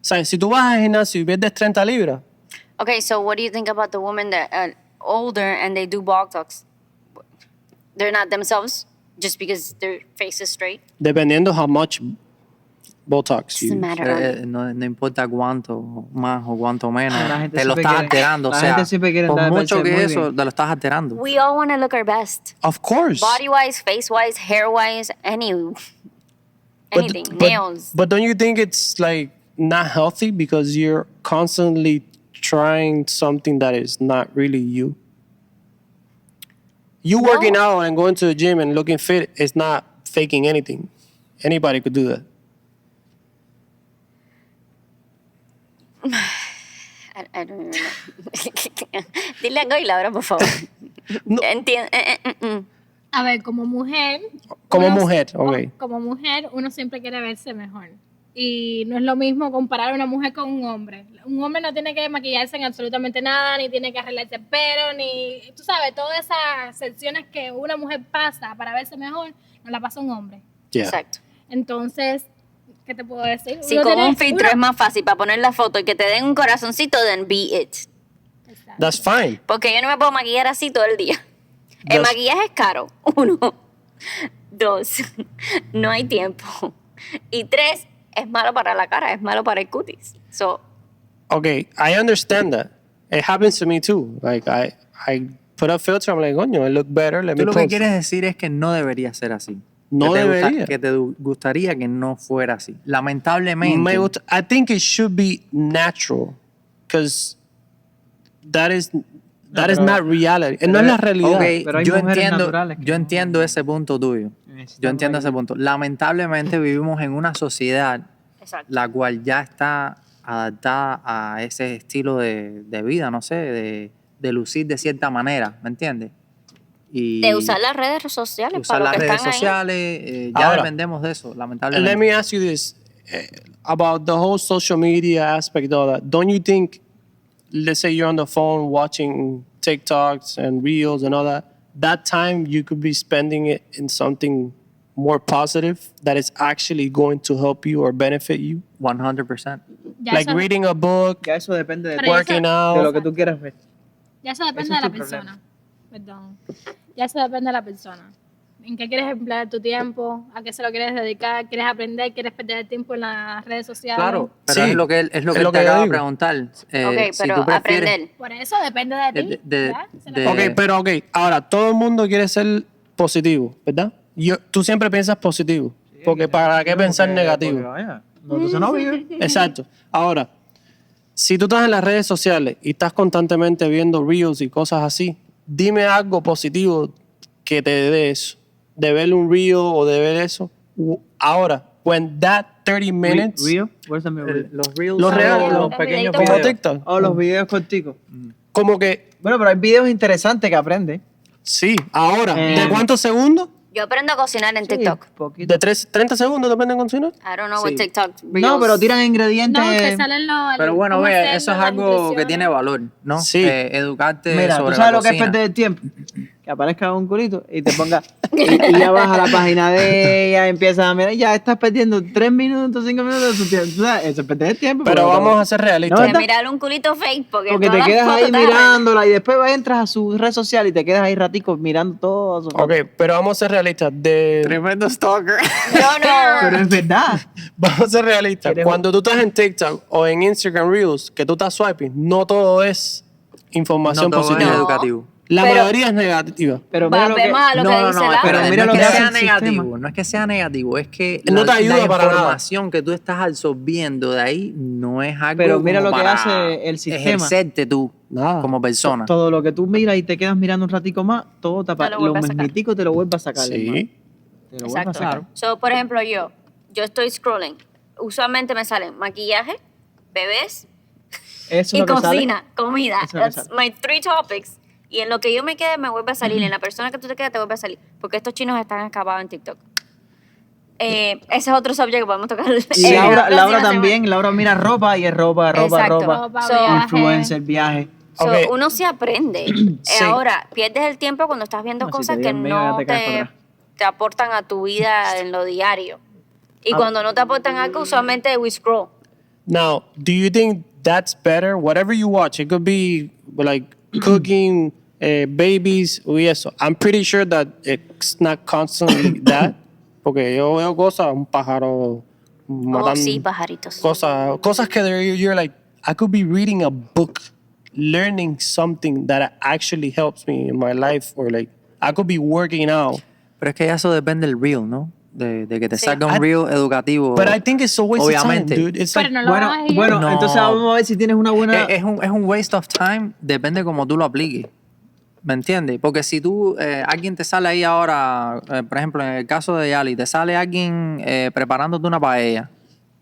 O sea, si tú vas al gimnasio y pierdes 30 libras, Okay, so what do you think about the women that are older and they do Botox? They're not themselves just because their face is straight? dependiendo how much Botox Doesn't you matter. no importa cuánto más o cuánto menos, La gente te lo siempre estás quiere- alterando. O la sea, gente siempre quiere por andar mucho verse que muy eso, bien. te lo estás alterando. We all want to look our best. Of course. Body-wise, face-wise, hair-wise, anything, nails. But don't you think it's like not healthy because you're constantly trying something that is not really you? You working out and going to the gym and looking fit is not faking anything. Anybody could do that. I don't even know. Dile algo y Laura, por favor. No. Entiende. A ver, como mujer. Como uno- mujer, ok. Como mujer, uno siempre quiere verse mejor. Y no es lo mismo comparar a una mujer con un hombre. Un hombre no tiene que maquillarse en absolutamente nada, ni tiene que arreglarse el pelo, ni. Tú sabes, todas esas secciones que una mujer pasa para verse mejor, no la pasa un hombre. Yeah. Exacto. Entonces, ¿qué te puedo decir? Si Uno con tiene- un filtro uno- es más fácil para poner la foto y que te den un corazoncito, then be it. Exacto. That's fine. Porque yo no me puedo maquillar así todo el día. El That's- maquillaje es caro. 1. 2. No hay tiempo. Y 3. Es malo para la cara, es malo para el cutis. So, Okay, I understand that. It happens to me too. Like, I put a filter, I'm like, coño, I look better, let me Tú lo que post. quieres decir es que no debería ser así. No que te debería. que te gustaría que no fuera así. Lamentablemente. Me gusta, I think it should be natural because that is pero- not reality. No es la realidad. Ok, Pero hay yo mujeres entiendo, naturales que yo no- entiendo ese punto tuyo. Necesitan Yo entiendo ese bailar. punto. Lamentablemente vivimos en una sociedad exacto. la cual ya está adaptada a ese estilo de vida, no sé, de lucir de cierta manera, ¿me entiendes? Y De usar las redes sociales usar para las lo que redes están ahí. sociales, ya Ahora, dependemos de eso, lamentablemente. Let me ask you this about the whole social media aspect of that. Don't you think let's say you're on the phone watching TikToks and Reels and all that time you could be spending it in something more positive that is actually going to help you or benefit you. 100%. Ya Like eso, reading a book, Ya eso depende de, Pero working de out. lo que tú quieras ver. ya eso depende Eso de es la tu persona. Perdón. Ya eso depende de la persona. ¿En qué quieres emplear tu tiempo? ¿A qué se lo quieres dedicar? ¿Quieres aprender? ¿Quieres perder el tiempo en las redes sociales? Claro, pero Sí, es lo que él es te lo que yo acaba de digo. preguntar. Ok, Si pero tú prefieres- aprender. Por eso depende de ti. de- ¿ya? Se de- lo- Ok, pero ok, ahora todo el mundo quiere ser positivo, ¿verdad? Tú siempre piensas positivo, porque ¿para qué pensar negativo? Porque, vaya, no, entonces no vive. Exacto. Ahora, si tú estás en las redes sociales y estás constantemente viendo reels y cosas así, dime algo positivo que te dé eso, de ver un reel o de ver eso. Ahora, when that 30 minutes, Río, where's the real? los reels Los son reales, los los pequeños videitos como videos. TikTok, O los videos corticos. como que, Bueno, pero hay videos interesantes que aprende. sí, ahora, ¿de Eh, cuántos segundos? Yo aprendo a cocinar en TikTok. Sí, poquito. De 30 segundos, depende de cocinar. I don't know Sí. what TikTok No, pero tiran ingredientes. No, te salen los. Pero bueno, cómo ve, hacerlo, eso es las algo que instrucciones. tiene valor, ¿no? Sí. Educarte Mira, sobre tú sabes la lo que es cocina. perder el tiempo. Que aparezca un culito y te ponga. y ya vas a la página de ella, empiezas a mirar. Ya estás perdiendo 3 minutos, 5 minutos de tu tiempo. Tú sabes, eso es perder el tiempo. Pero vamos a ser realistas. No, De ¿verdad? mirar un culito fake porque, Porque te todas las quedas ahí fotos te mirándola y después entras a su red social y te quedas ahí ratico mirando todo. Ok, pero vamos a ser realistas. Tremendo stalker. Pero No. es verdad. Vamos a ser realistas. ¿Quieres Cuando tú estás en TikTok o en Instagram Reels, que tú estás swiping, no todo es información No todo es positiva. educativo. La Pero- mayoría es negativa. Pero mira lo que. Volvemos a lo que dice Laura. pero mira no lo es que que sea hace el negativo, sistema. no es que sea negativo, es que No te ayuda la para nada. información que tú estás absorbiendo de ahí no es algo Pero mira como lo que para hace el sistema. ejercerte tú Nada. como persona. Todo lo que tú miras y te quedas mirando un ratico más, todo Te lo lo vuelve a sacar. mismitico te lo vuelve a sacar. hermano. Sí. Te lo vuelve a Exacto. sacar. So, por ejemplo, yo estoy scrolling. Usualmente me salen maquillaje, bebés Eso es y lo que sale. cocina, comida. Eso es lo que That's sale. my 3 topics. Y en lo que yo me quede me vuelve a salir. En la persona que tú te quedas te vuelve a salir. Porque estos chinos están acabados en TikTok. Ese es otro subject que podemos tocar. Y en la Laura, próxima Laura semana. también, Laura mira ropa y es ropa, Exacto. Ropa, So, viaje. influencer, viaje. So, Ok. uno se aprende. Sí. Ahora, pierdes el tiempo cuando estás viendo No, si cosas te que digo mío, ya no te caes para atrás. te aportan a tu vida en lo diario. Y Ah. cuando no te aportan algo, usualmente we scroll. Now, do you think that's better? Whatever you watch, it could be like cooking, babies, y eso. I'm pretty sure that it's not constantly that. Porque yo veo cosas, un pájaro matando. Oh, sí, pajaritos. Cosas que you're like, I could be reading a book, learning something that actually helps me in my life, or like, I could be working out. Pero es que ya eso depende del reel, ¿no? De que te Sí. salga un reel educativo. But I think it's a waste Obviamente. of time, dude. It's Pero like, no lo Bueno, hagas y ya. bueno, No. entonces vamos a ver si tienes una buena. Es un waste of time, depende cómo tú lo apliques. ¿Me entiendes? Porque si tú, alguien te sale ahí ahora, por ejemplo, en el caso de Yali, te sale alguien preparándote una paella.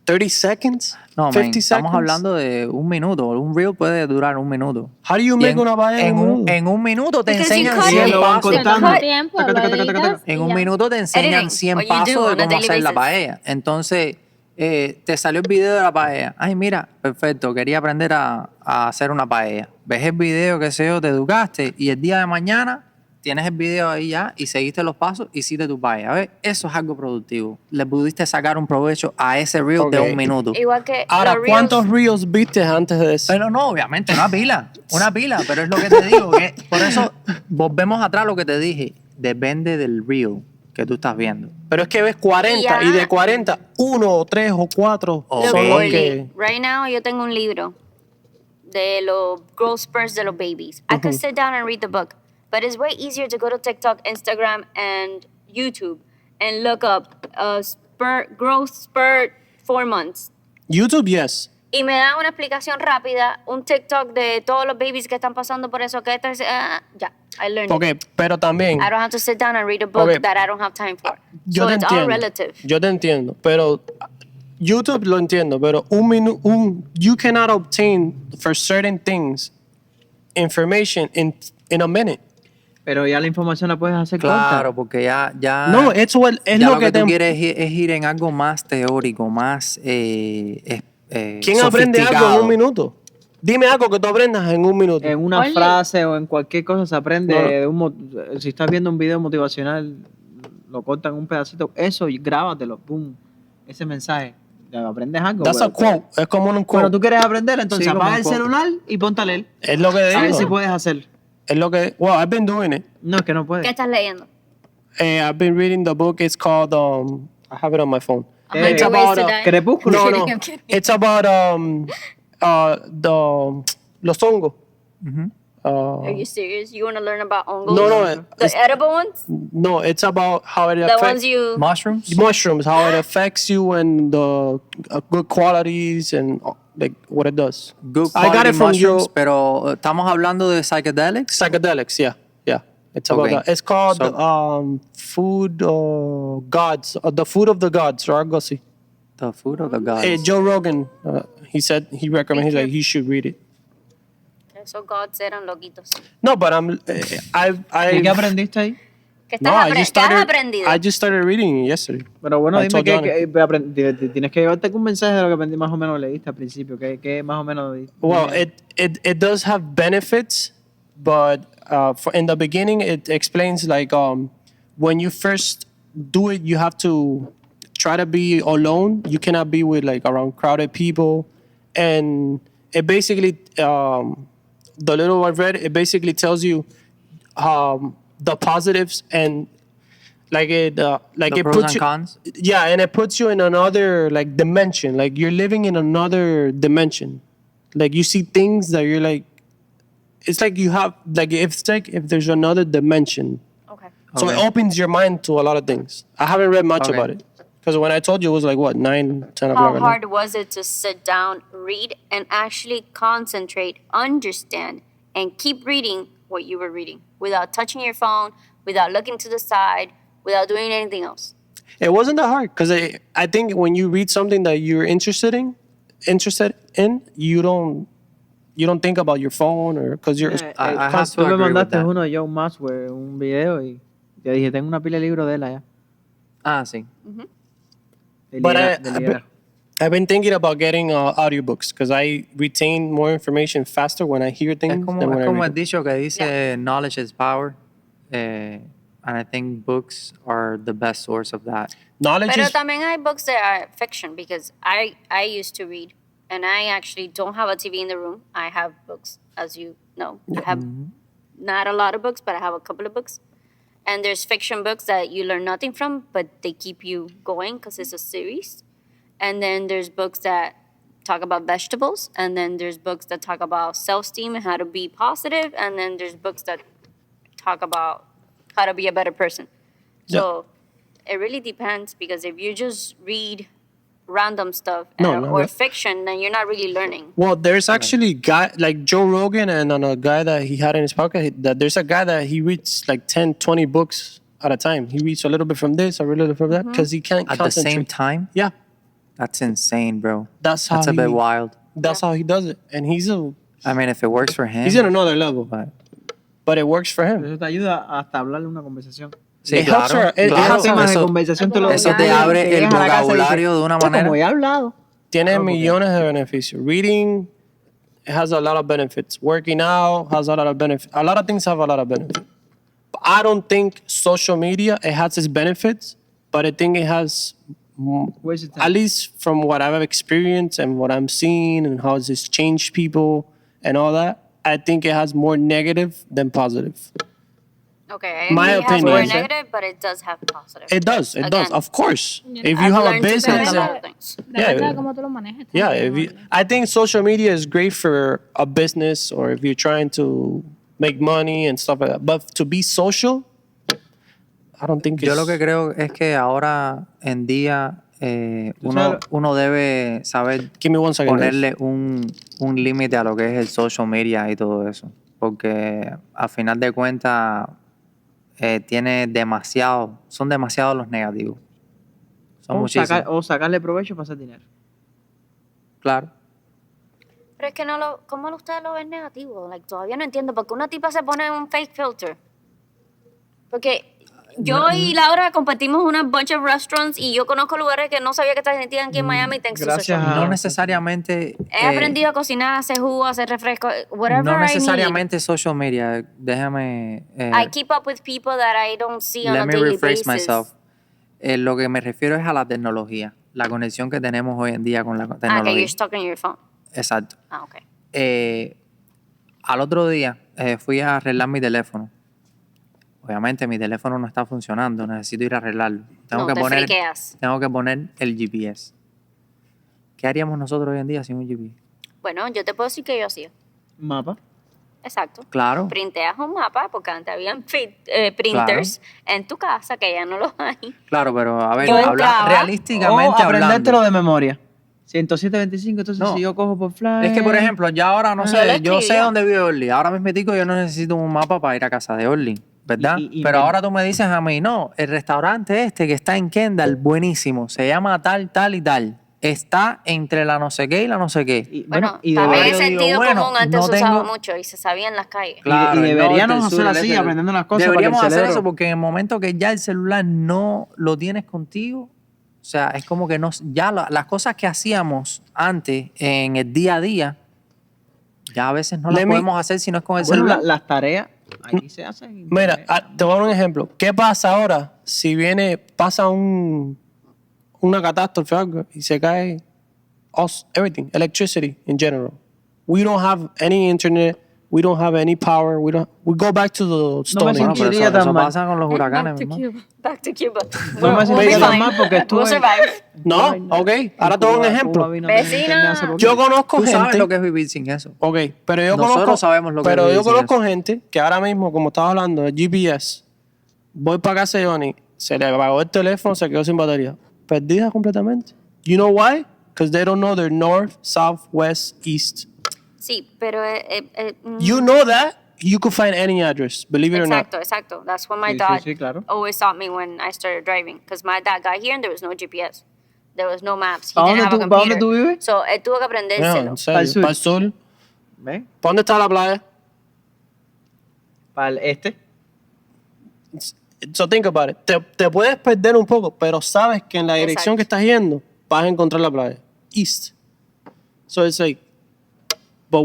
30 seconds? No, man, 50 estamos seconds? hablando de un minuto. Un reel puede durar un minuto. How do you Y make una paella en en un minuto? en un minuto te Because you enseñan cut 100 it. Lo van pasos. cortando. Toma tiempo, Taca, taca, lo taca, taca, taca. editas En y un ya. minuto te enseñan Editing, 100 what you pasos do de on a cómo daily hacer la basis. paella. Entonces, te salió el video de la paella. Ay, mira, perfecto, quería aprender a hacer una paella. Ves el video, qué sé yo, te educaste y el día de mañana tienes el video ahí ya y seguiste los pasos y hiciste tu paella. ¿Ves? Eso es algo productivo. Le pudiste sacar un provecho a ese reel de Ok. un minuto. Igual que Ahora, los reels. ¿cuántos reels viste antes de eso? Pero no, obviamente, una pila, pero es lo que te digo, que por eso volvemos atrás a lo que te dije, depende del reel que tú estás viendo. Pero es que ves 40 Ya. y de 40, 1 o 3 o 4 Oh, Look, son los Gordy, que... right now yo tengo un libro de los growth spurts de los babies. I could sit down and read the book, but it's way easier to go to TikTok, Instagram, and YouTube and look up growth spurt 4 months. YouTube, yes. Y me da una explicación rápida, un TikTok de todos los babies que están pasando por eso, que ya, I learned it. Ok, pero también... I don't have to sit down and read a book Ok. that I don't have time for. Yo So te it's all entiendo. relative. Yo te entiendo, pero YouTube lo entiendo, pero you cannot obtain for certain things information in a minute. Pero ya la información la puedes hacer Claro, corta. porque ya No, es ya lo que tú te... quieres es ir en algo más teórico, más ¿Quién aprende algo en un minuto? Dime algo que tú aprendas en un minuto. En una Only. frase o en cualquier cosa se aprende. No, no. De si estás viendo un video motivacional, lo cortan un pedacito. Eso y grábatelo. Pum. Ese mensaje. Ya aprendes algo. That's a pero- quote. Es como un Bueno, quote. tú quieres aprender, entonces Sí, como apaga un el quote. celular y ponte a leer. Es lo que A ver si digo. puedes hacer. Es lo que. Well, I've been doing it. No, es que no puedes. ¿Qué estás leyendo? I've been reading the book. It's called. I have it on my phone. Eh, It's 100 Ways about. to Die. Crepúsculo. No, no. I'm kidding. It's about los hongos. Are you serious? You want to learn about hongos? No, The it's, edible ones? no, it's about how it The affects ones you... Mushrooms? mushrooms, how it affects you and the good qualities and like what it does. Good I got quality it from mushrooms, you. pero estamos hablando de psychedelics. Psychedelics, yeah. It's about Okay. that. It's called So- Food Gods, the Food of the Gods, or algo así. The food of the gods. Joe Rogan, he said he recommended. He's like he should read it. Esos gods eran loquitos. No, but ¿Y qué aprendiste ahí? ¿Qué No, estás I just ¿Qué has started. aprendido? I just started reading it yesterday. Pero bueno, I dime told que, Johnny. tienes que llevarte un mensaje de lo que aprendí más o menos leíste al principio. ¿Qué más o menos Well, dime. it does have benefits, but in the beginning, it explains like when you first do it, you have to try to be alone. You cannot be with like around crowded people, and it basically the little I read, it basically tells you the positives and like The it pros puts and you, cons. yeah, and it puts you in another like dimension. Like you're living in another dimension. Like you see things that you're like, it's like you have like if there's another dimension. Okay. So it Okay. opens your mind to a lot of things. I haven't read much Okay. about it because when I told you it was like what 9, 10 How o'clock. at night. hard was it to sit down, read, and actually concentrate, understand, and keep reading what you were reading without touching your phone, without looking to the side, without doing anything else? It wasn't that hard because I think when you read something that you're interested in, you don't think about your phone or because you're. I have Tú to me agree with mandaste that. uno de Joe Maxwell, un video y te dije, tengo una pila de libros de él allá. Ah, sí. De But liderazgo. I've been thinking about getting audiobooks because I retain more information faster when I hear things Es como, than when es I como read el dicho que dice knowledge is power. And I think books are the best source of that. Knowledge Pero is también hay books that are fiction because I used to read and I actually don't have a TV in the room. I have books, as you know. I have not a lot of books, but I have a couple of books. And there's fiction books that you learn nothing from, but they keep you going because it's a series. And then there's books that talk about vegetables. And then there's books that talk about self-esteem and how to be positive. And then there's books that talk about how to be a better person. So it really depends because if you just read random stuff or fiction, then you're not really learning. well, there's actually guy like Joe Rogan and a guy that he had in his podcast. That there's a guy that he reads like 10, 20 books at a time. He reads a little bit from this, a little bit from that, because he can't At the concentrate. same time? Yeah, That's insane, bro. that's how That's a bit wild. That's how he does it, and he's I mean, if it works for him. in another level, but- but it works for him. Eso te ayuda hasta hablarle una conversación. Sí, It helps claro. her- it claro, helps Temas de eso- conversación te lo eso te llegas abre el a la casa y vocabulario dices, de una "Che, manera". como he hablado. Tiene porque- millones de beneficios. Reading has a lot of benefits. Working out has a lot of benefits. A lot of things have a lot of benefits. But I don't think social media, it has its benefits, but I think it has, Where's the time? at least from what I've experienced and what I'm seeing and how it's changed people and all that, I think it has more negative than positive. Okay, My it has more opinion. negative, but it does have positive. It does, Again, of course. Yeah. If I've you have a learned to business, depend on other things. Depende Yeah. de cómo tú lo manejes. yeah, también, ¿no? I think social media is great for a business or if you're trying to make money and stuff like that. But to be social, I don't think Yo it's... lo que creo es que ahora en día sabes- uno debe saber Give me 1 second. guys. ponerle un límite a lo que es el social media y todo eso. Porque al final de cuentas son demasiados los negativos. Son muchísimos. O sacarle provecho para hacer dinero. Claro. Pero es que ¿cómo ustedes lo ven negativo? Like, todavía no entiendo por qué una tipa se pone un fake filter. Porque Yo y Laura compartimos una bunch of restaurants y yo conozco lugares que no sabía que existían aquí en Miami thanks to social gracias media. a- No necesariamente... He aprendido a cocinar, a hacer jugo, a hacer refresco, whatever no I need. necesariamente social media. Déjame... I keep up with people that I don't see on let a me daily rephrase basis. myself. Lo que me refiero es a la tecnología. La conexión que tenemos hoy en día con la Okay, tecnología. you're stuck on your phone. Exacto. Okay. Al otro día fui a arreglar mi teléfono. Obviamente mi teléfono no está funcionando, necesito ir a arreglarlo. No, te friqueas. Tengo que poner el GPS. ¿Qué haríamos nosotros hoy en día sin un GPS? Bueno, yo te puedo decir que yo hacía. Mapa. Exacto. Claro. Printeas un mapa porque antes habían printers en tu casa que ya no los hay. Claro, pero a ver, Yo entraba, realísticamente O aprendértelo hablando. de memoria. 107.25, entonces No. si yo cojo por fly... Es que, por ejemplo, ya ahora no Yo sé, lo yo sé escribía. dónde vive Orly. Ahora mismo yo no necesito un mapa para ir a casa de Orly, ¿verdad? Y Pero me- ahora tú me dices a mí, no, el restaurante este que está en Kendall, buenísimo, se llama tal, tal y tal. Está entre la no sé qué y la no sé qué. Y, Bueno, y también ahora el yo digo, sentido bueno, común antes no se usaba tengo- mucho y se sabía en las calles. Claro, y el deberíamos norte, el sur, hacer el así, este, aprendiendo las cosas Deberíamos para que el hacer cerebro... eso porque en el momento que ya el celular no lo tienes contigo, o sea, es como que no, ya las cosas que hacíamos antes en el día a día, ya a veces no las Let me- podemos hacer si no es con el Bueno, celular. las tareas aquí se hacen. Mira, te voy a dar un ejemplo. ¿Qué pasa ahora si pasa una catástrofe o algo y se cae everything, electricity in general? We don't have any internet, we don't have any power, we go back to the Stone me Age. Bueno, pero sentiría eso, tan eso mal. pasa con los huracanes, Back mi to hermano. Cuba. Back to Cuba. No me We'll be sentiría fine. tan mal porque estuve... We'll survive. No, ok, ahora te doy un ejemplo. Vecina. Yo conozco Tú sabes gente. lo que es vivir sin eso. Ok, pero yo Nosotros conozco, sabemos lo que pero es yo vivir sin conozco gente que ahora mismo, como estaba hablando de GPS, voy para casa de Johnny, se le apagó el teléfono, se quedó sin batería. Perdida completamente. You know why? Because they don't know their north, south, west, east. Sí, pero... You know that, you could find any address, believe it or not. Exacto. That's what my Sí, dad sí, claro. always taught me when I started driving. Because my dad got here and there was no GPS. There was no maps. He ¿Para didn't dónde have a tú- para dónde computer. tú vives? So, él tuvo que No, aprendérselo. en serio. Para el sur. Para el sur. ¿Ves? ¿Para dónde está la playa? Para el este. So think about it. Te puedes perder un poco, pero sabes que en la dirección Exacto. que estás yendo vas a encontrar la playa. East. So it's like, but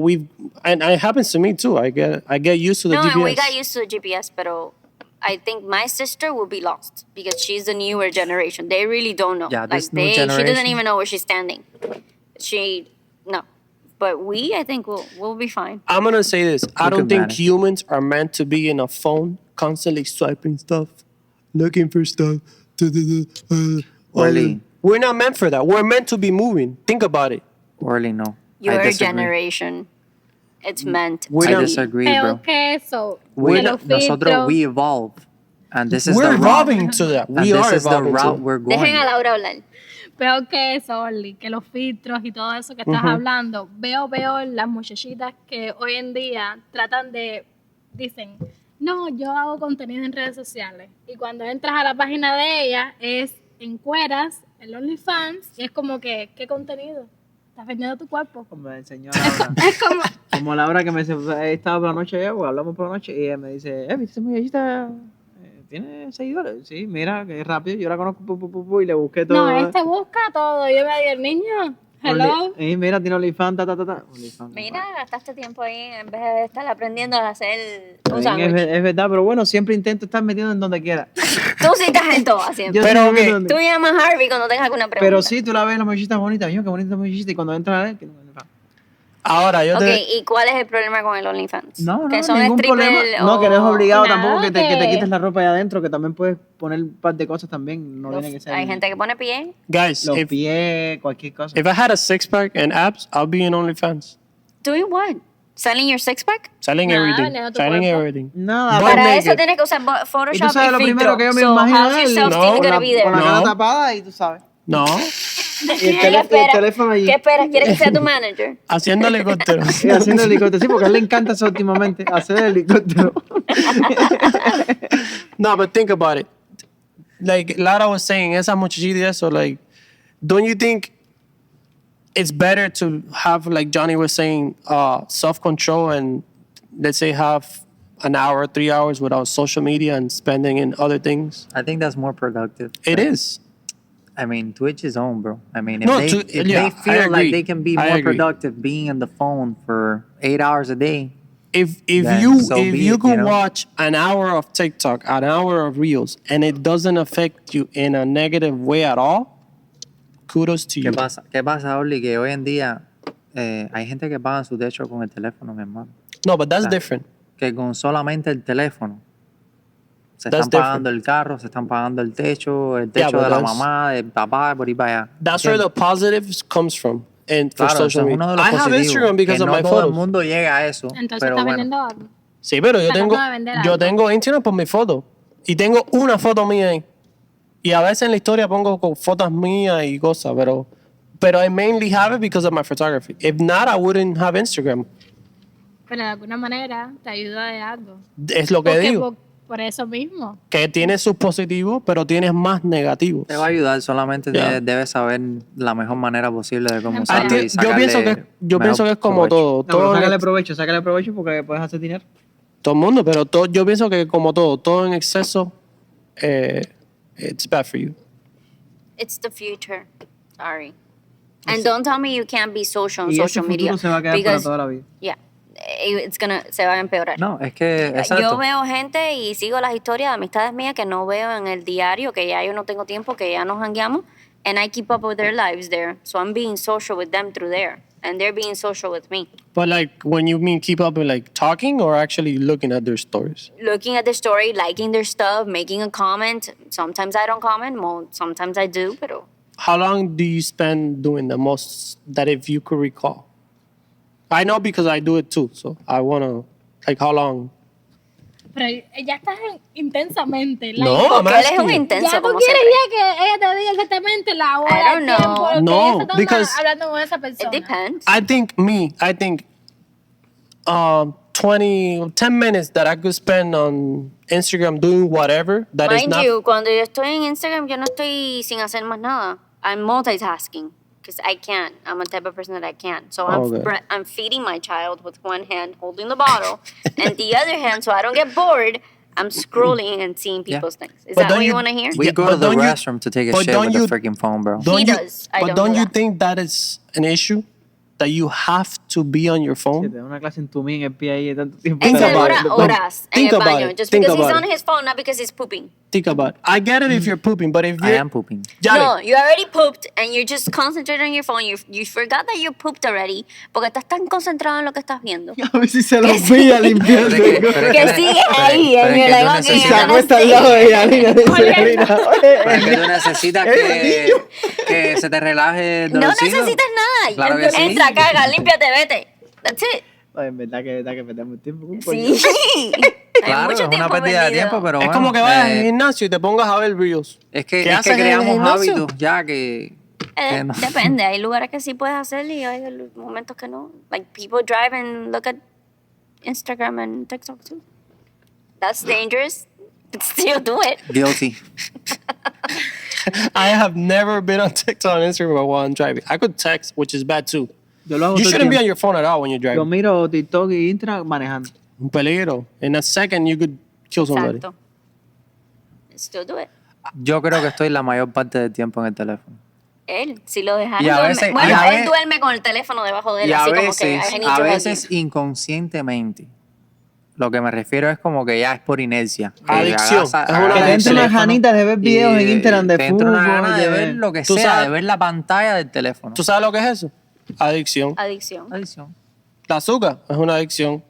and it happens to me too. I get used to the No, GPS. and we got used to the GPS, pero I think my sister will be lost because she's the newer generation. They really don't know. Yeah, this new She doesn't generation. even know where she's standing. No. But I think we'll be fine. I'm gonna say this. I We don't could think manage. humans are meant to be in a phone constantly swiping stuff, looking for stuff. Really? We're not meant for that. We're meant to be moving. Think about it. Really, no. I Your disagree. generation, it's meant We're I not- disagree, Peor bro. que eso. We, que los nosotros, filtros. we evolve. And this is We're the evolving route. to that. And We this are is the evolving to route that. we're going. Dejen a Laura hablar. Peor que eso, Orly, que los filtros y todo eso que estás hablando. Veo las muchachitas que hoy en día dicen, no, yo hago contenido en redes sociales. Y cuando entras a la página de ellas es en cueras, en OnlyFans, y es como que, ¿qué contenido? Estás vendiendo tu cuerpo. Como me enseñó Laura. Es como, Como Laura que he estado por la noche allá, porque hablamos por la noche, y ella me dice, ¿viste esa muchachita? ¿Tiene seguidores? Sí, mira, que es rápido. Yo la conozco y le busqué todo. no, busca todo. Yo me digo, niño, hello. Y mira, tiene OnlyFans, OnlyFans, Mira, gastaste tiempo ahí en vez de estar aprendiendo a hacer un También sándwich. es verdad, pero bueno, siempre intento estar metido en donde quiera. Tú sí estás en todo siempre. Yo Pero, siempre ok, meto donde- Tú llamas a Harvey cuando tengas alguna pregunta. Pero sí, tú la ves, la muchachita bonita, qué bonita muchachita, y cuando entra a ver, que no. Ahora, yo Ok, te... ¿y cuál es el problema con el OnlyFans? No, que no, son ningún stripper problema. o- No, que no es obligado Nada, tampoco que te que- quites la ropa ahí adentro, que también puedes poner un par de cosas también. No Los- tiene que ser Hay gente que pone pie. Guys, los if pies, cualquier cosa. I had a six-pack and abs, I'll be in OnlyFans. Doing what? Selling your six pack? Selling Nada, everything. vendiendo tu Selling cuerpo. everything. Nada, Butt Para naked. eso tienes que usar Photoshop y tú sabes lo filtro. primero que yo me So, imagino how's es your él, self-esteem No, gonna con be there? la No. cara tapada y tú sabes. No, Y el, ¿Qué el esperas? teléfono allí. ¿Qué esperas? ¿Quieres que sea tu manager? haciendo helicóptero. Y haciendo helicóptero. Sí, porque a él le encanta eso últimamente, hacer el helicóptero. No, but think about it. Like Lara was saying, esa muchachita y eso, like, don't you think it's better to have, like Johnny was saying, self-control and let's say have an hour, 3 hours without social media and spending in other things. I think that's more productive. It is. I mean, to each his own, bro. I mean, if No, they I feel agree. like they can be I more agree. productive being on the phone for 8 hours a day, If Then you so if be you it, could you know? watch an hour of TikTok, an hour of Reels, and it doesn't affect you in a negative way at all, kudos to you. ¿qué pasa? ¿Qué pasa, Orly? Que hoy en día hay gente que paga su techo con el teléfono, mi hermano. No, but that's Claro. different. Que con solamente el teléfono se That's están pagando el carro, se están pagando el techo Yeah, de but la that's- mamá, del papá, por ahí para allá. That's where the positives comes from. And for Claro, eso social es media. uno de los I have positivos, Instagram because que of no my todo el photos. mundo llega a eso, Entonces pero estás bueno. vendiendo algo. Sí, pero yo Tratando tengo, de vender yo algo. tengo Instagram por mi foto. Y tengo una foto mía ahí. Y a veces en la historia pongo con fotos mías y cosas, pero I mainly have it because of my photography. If not, I wouldn't have Instagram. Pero de alguna manera te ayuda de algo. Es lo que Porque digo. por eso mismo. Que tienes sus positivos, pero tienes más negativos. Te va a ayudar, solamente Yeah. debes saber la mejor manera posible de cómo Ah, usarlo y yo pienso sacarle yo pienso que es como provecho. todo. No, pero Todo, sácale provecho porque puedes hacer dinero. todo el mundo, pero yo pienso que como todo en exceso, it's bad for you. It's the future. Sorry. And don't tell me you can't be social on Y ese social futuro media. se va a quedar para Because, toda la vida. yeah, se va a empeorar. No, es que, Yo exacto. veo gente y sigo las historias de amistades mías que no veo en el diario, que ya yo no tengo tiempo, que ya nos hangueamos, and I keep up with their lives there. So I'm being social with them through there, and they're being social with me. But like when you mean keep up with like talking or actually looking at their stories. Looking at their story, liking their stuff, making a comment. Sometimes I don't comment, sometimes I do, pero How long do you spend doing the most that if you could recall? I know because I do it too, so I wanna like how long? Pero ya estás intensamente. like, No, I'm porque él es asking un you. intenso Ya tú como quieres siempre. ya que ella te diga exactamente la hora, I don't el know. tiempo, lo que No, ella se toma because- hablando con esa persona. It depends. I think 10 minutes that I could spend on Instagram doing whatever that is Mind not you, cuando yo estoy en Instagram, yo no estoy sin hacer más nada. I'm multitasking because I can't. I'm a type of person that I can't. So Okay. I'm feeding my child with one hand, holding the bottle, and the other hand, so I don't get bored, I'm scrolling and seeing people's things. Is But that don't what you you- want to hear? We Yeah, go but to the don't you- restroom to take a but shit don't with you- the freaking phone, bro. Don't He you, does. I but don't do you that. think that is an issue? That you have to be on your Si phone? te da una clase en tu en el pie ahí de tanto tiempo. Think Él se about demora it. horas en Think el about baño, it. just Think because he's about on it. his phone, not because he's pooping. Think about it. I get it if you're pooping, but if I you're am pooping. Yali, No, you already pooped and you're just concentrating on your phone. You forgot that you pooped already porque estás tan concentrado en lo que estás viendo. A ver si se lo pilla limpiando. Pero es que- Que sigues ahí, pero and es you're que like, tú okay, Y se necesitas- I'm acuesta al gonna lado stay. de Yalina. Dice Yalina, Pero oye, es que tú necesitas que se te relaje el No dolorcito. necesitas nada. Claro que sí. Entra, caga, límpiate, vete. That's it. oye, en verdad que perdemos tiempo. con Sí. Hay Claro, mucho es una tiempo pérdida de perdido. tiempo, pero es bueno. como que vayas al gimnasio y te pongas a ver reels. Es ¿Qué que haces en el creamos gimnasio? hábitos ya que no. Depende, hay lugares que sí puedes hacer y hay momentos que no. Like people drive and look at Instagram and TikTok too. That's dangerous. But still do it. Guilty. I have never been on TikTok and Instagram while I'm driving. I could text, which is bad too. Yo lo hago You todo el shouldn't be on tiempo. your phone at all when you're Yo driving. miro TikTok y Instagram manejando. Un peligro. In a second, you could kill somebody. Exacto. Still do it. Yo creo que estoy la mayor parte del tiempo en el teléfono. Él, si lo dejara Y a duerme. veces- Bueno, y a él ve- duerme con el teléfono debajo de él, Y a así como que veces, I need to hug you. inconscientemente. Lo que me refiero es como que ya es por inercia. Que Adicción. agarras- Es una agarras Que te el entra unas teléfono ganitas de ver y videos en Instagram de te entra una fútbol, gana de de- ver lo que Tú sea, sabes- de ver la pantalla del teléfono. ¿Tú sabes lo que es eso? Adicción. Adicción. Adicción. La azúcar es una adicción.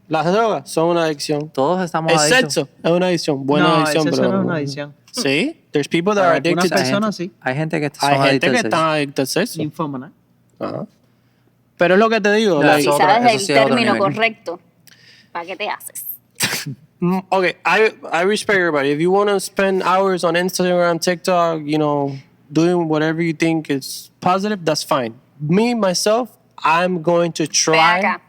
Las drogas son una adicción. Todos estamos El adictos. sexo es una adicción. Buena No, adicción, el sexo pero... no es una adicción. Sí. There's people that Para are algunas addicted to personas sí. Hay gente que son Hay gente adictos que al sexo. está adicta al sexo. Ninfómana. Ajá. Pero es lo que te digo. No, like, Si eso otro- sabes eso el sí es otro término nivel. correcto, ¿para qué te haces? okay, I respect everybody. If you want to spend hours on Instagram, TikTok, doing whatever you think is positive, that's fine. Me, myself, I'm going to Ven try, acá.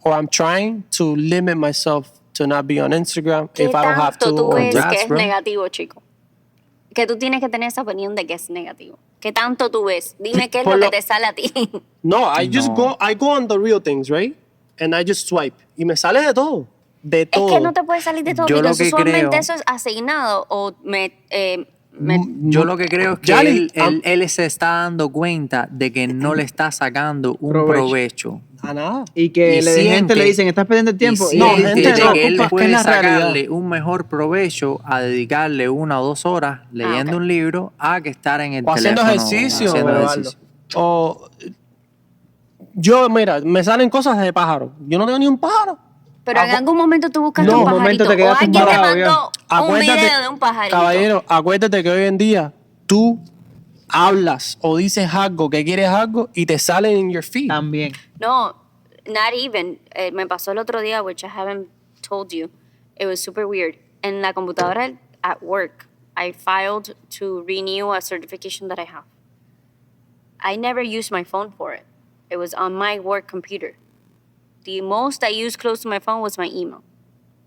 or I'm trying to limit myself to not be on Instagram ¿Qué if I don't have tanto to. tú or- ves Congrats, que es bro. negativo, chico? Que tú tienes que tener esa opinión de que es negativo. ¿Qué tanto tú ves? Dime qué es Por lo lo- que te sale a ti. No, I just No. I go on the real things, right? And I just swipe. Y me sale de todo. de Es todo. que no te puedes salir de todo, Yo porque lo que usualmente creo- eso es asignado o Yo lo que creo es que Yali, él se está dando cuenta de que no le está sacando un provecho. A nada. Y que Y la gente le siente- dicen, estás perdiendo el tiempo. Y No, siente gente, de no, que él es que es puede la realidad. sacarle un mejor provecho a dedicarle 1 o 2 horas leyendo ok. un libro a que estar en el O haciendo teléfono ejercicio, haciendo o ejercicio. O yo, mira, me salen cosas de pájaro. Yo no tengo ni un pájaro. Pero en algún momento tú buscaste No, un en un momento pajarito te o quedaste alguien te parado, mandó un video de un pajarito. Caballero, acuérdate que hoy en día tú hablas o dices algo que quieres algo y te salen en your feed. También. No, not even. Me pasó el otro día, which I haven't told you. It was super weird. En la computadora at work, I filed to renew a certification that I have. I never used my phone for it. It was on my work computer. The most I used close to my phone was my email,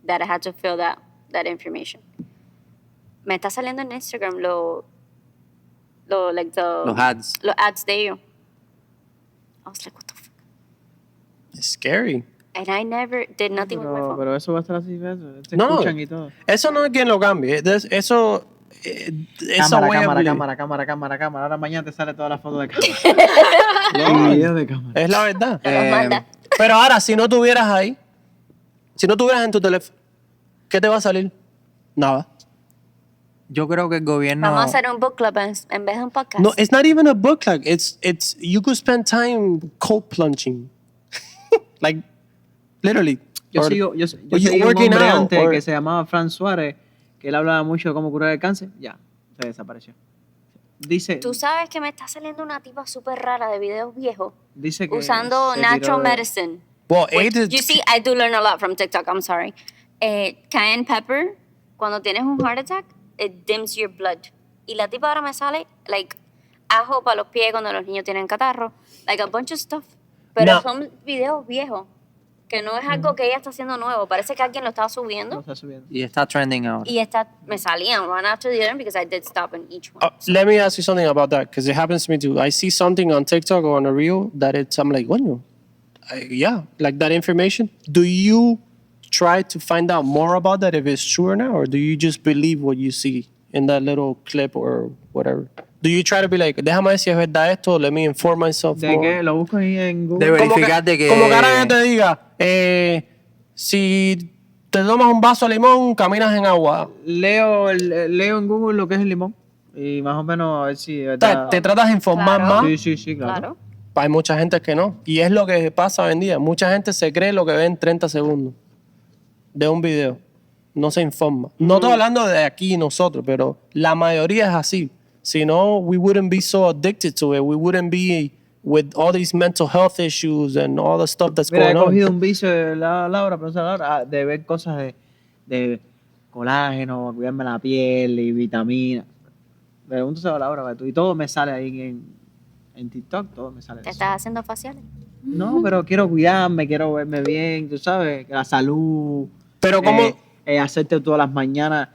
that I had to fill that information. Me está saliendo en Instagram Los ads. los ads de ellos. I was like, what the fuck? It's scary. And I never did nothing with my phone. Pero eso va a estar así, eso. Te No, escuchan y todo. eso no es quien lo cambie. Eso Cámara. Ahora mañana te sale toda la foto de cámara. Y videos de cámara. es la verdad. Te los manda. Pero ahora, si no tuvieras ahí, si no tuvieras en tu teléfono, ¿qué te va a salir? Nada. Yo creo que el gobierno... Vamos a hacer un book club en vez de un podcast. No, it's not even a book club. It's you could spend time cold plunging. Like, literally. Yo Or- sigo or un working hombre out, antes or- que se llamaba Fran Suárez, que él hablaba mucho de cómo curar el cáncer. Ya, se desapareció. Dice, Tú sabes que me está saliendo una tipa súper rara de videos viejos dice que usando se tiró natural de- medicine. Well, Which, AIDS is- you see, I do learn a lot from TikTok. I'm sorry. Cayenne pepper, cuando tienes un heart attack, it dims your blood. Y la tipa ahora me sale, like, ajo para los pies cuando los niños tienen catarro. Like, a bunch of stuff. Pero No. son videos viejos. Que no es algo que ella está haciendo nuevo. Parece que alguien lo estaba Lo subiendo. está subiendo. Y está trending ahora. Y me salían one after the other because I did stop in each one. let me ask you something about that because it happens to me too. I see something on TikTok or on a reel that I'm like, bueno, yeah, like that information. Do you try to find out more about that if it's true or not, or do you just believe what you see in that little clip or whatever? Do you try to be like, déjame ver si es verdad esto, let me inform myself ¿De more? qué? Lo busco ahí en Google. De verificar de que... Como que ahora te diga, si te tomas un vaso de limón, caminas en agua. Leo en Google lo que es el limón. Y más o menos a ver si... de verdad- Te tratas de informar Claro. más. Sí, claro. Claro. Hay mucha gente que no. Y es lo que pasa hoy en día. Mucha gente se cree lo que ve en 30 segundos de un video. No se informa. No estoy hablando de aquí nosotros, pero la mayoría es así. Si no, we wouldn't be so addicted to it. We wouldn't be with all these mental health issues and all the stuff that's Mira, he going on. cogido un vicio de Laura, profesora Laura, de ver cosas de colágeno, cuidarme la piel y vitaminas. Pregúntase a Laura, y todo me sale ahí en TikTok, todo me sale. ¿Te eso. estás haciendo faciales? No, pero quiero cuidarme, quiero verme bien, tú sabes, la salud. Pero como... hacerte todas las mañanas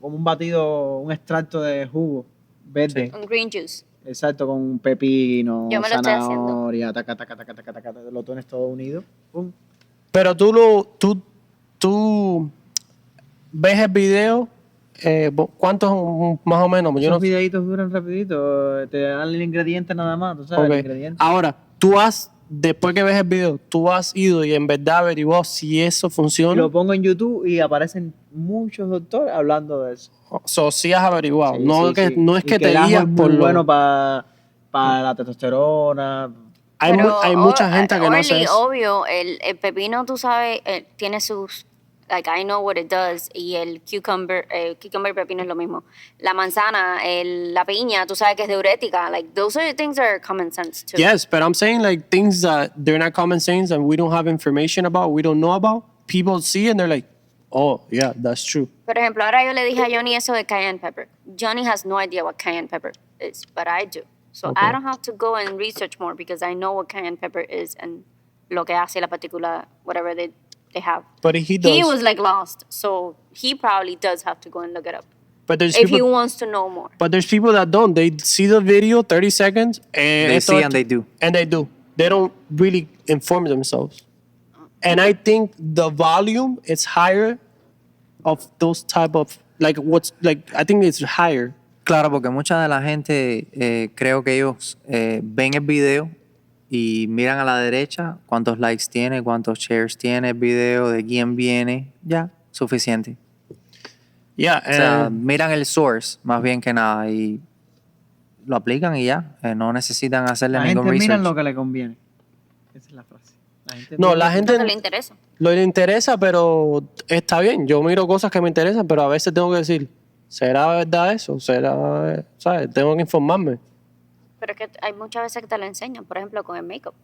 como un batido, un extracto de jugo verde. Un green juice. Exacto, con pepino, Yo me lo estoy haciendo. zanahoria, taca, lo tienes todo unido. Pum. Pero tú ves el video, ¿cuántos más o menos? Yo Esos no videitos duran rapidito, te dan el ingrediente nada más, tú sabes, Ok. el ingrediente. Ahora, después que ves el video, tú has ido y en verdad averiguado si eso Y funciona. lo pongo en YouTube y aparecen muchos doctores hablando de eso. So, sí has averiguado. Sí, no, sí, que, sí. no es Y que el te ajo guías es muy por lo... bueno para la testosterona. Hay mucha gente que no sabe eso. Obvio, el pepino, tú sabes, tiene sus... Like, I know what it does. Y el cucumber pepino es lo mismo. La manzana, la piña, tú sabes que es diurética. Like, those are things that are common sense, too. Yes, but I'm saying like things that they're not common sense and we don't have information about, we don't know about. People see and they're like, oh, yeah, that's true. Por ejemplo, ahora yo le dije a Johnny eso de cayenne pepper. Johnny has no idea what cayenne pepper is, but I do. So Okay. I don't have to go and research more because I know what cayenne pepper is and lo que hace la partícula, whatever they have. But he does. He was like lost, so he probably does have to go and look it up but there's if he people, wants to know more. but there's people that don't. They see the video, 30 seconds, and They see and they do. And they do. They don't really inform themselves. And I think the volume is higher of those type of, like, I think it's higher. Claro, porque mucha de la gente, creo que ellos ven el video y miran a la derecha cuántos likes tiene, cuántos shares tiene el video, de quién viene, ya, suficiente. Yeah, O sea, and miran el source más bien que nada y lo aplican y ya, no necesitan hacerle La ningún gente mira research. lo que le conviene. Esa es la frase. La gente no, mira la lo que- gente Lo que le interesa. lo le interesa, pero está bien. Yo miro cosas que me interesan, pero a veces tengo que decir, ¿será verdad eso? ¿Será, sabes? Tengo que informarme. Pero es que hay muchas veces que te lo enseñan, por ejemplo, con el make-up.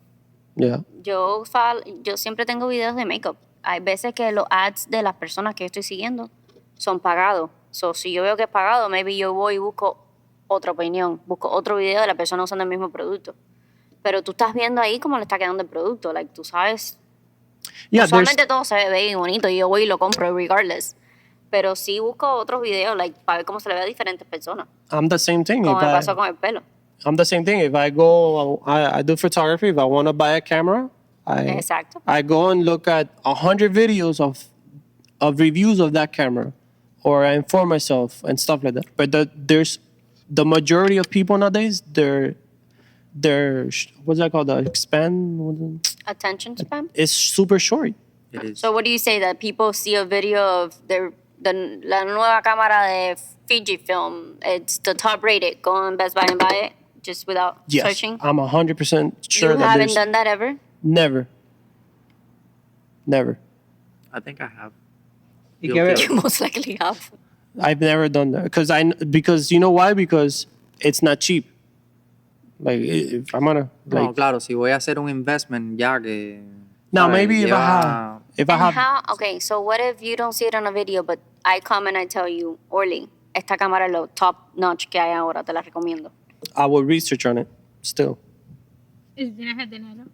Yeah. Yo siempre tengo videos de make-up. Hay veces que los ads de las personas que yo estoy siguiendo son pagados. So, si yo veo que es pagado, maybe yo voy y busco otra opinión, busco otro video de la persona usando el mismo producto. Pero tú estás viendo ahí cómo le está quedando el producto. Like, tú sabes, Yeah, usualmente todo se ve bello y bonito y yo voy y lo compro regardless. Pero sí busco otros videos, like, para ver cómo se le ve a diferentes personas. I'm the same thing. Como If me pasó con el pelo. I'm the same thing. If I go, I do photography. If I want to buy a camera, Exacto. I go and look at 100 videos of reviews of that camera, or I inform myself and stuff like that. But there's the majority of people nowadays, they're what's that called? The expand. Attention span. It's super short. It is. So what do you say that people see a video of la nueva cámara de Fujifilm? It's the top rated. Go on Best Buy and buy it just without Yes, searching. I'm 100% sure You that haven't there's done that ever? never. I think I have. ¿Y qué veo? You most likely have. I've never done that because you know why? Because it's not cheap. Like if I'm gonna No, like claro, si voy a hacer un investment ya que... now ¿sabes? maybe if I Lleva- have Okay, so what if you don't see it on a video, but I come and I tell you, Orly, esta cámara es lo top notch que hay ahora, te la recomiendo. I will research on it still. ¿Y si tienes el dinero?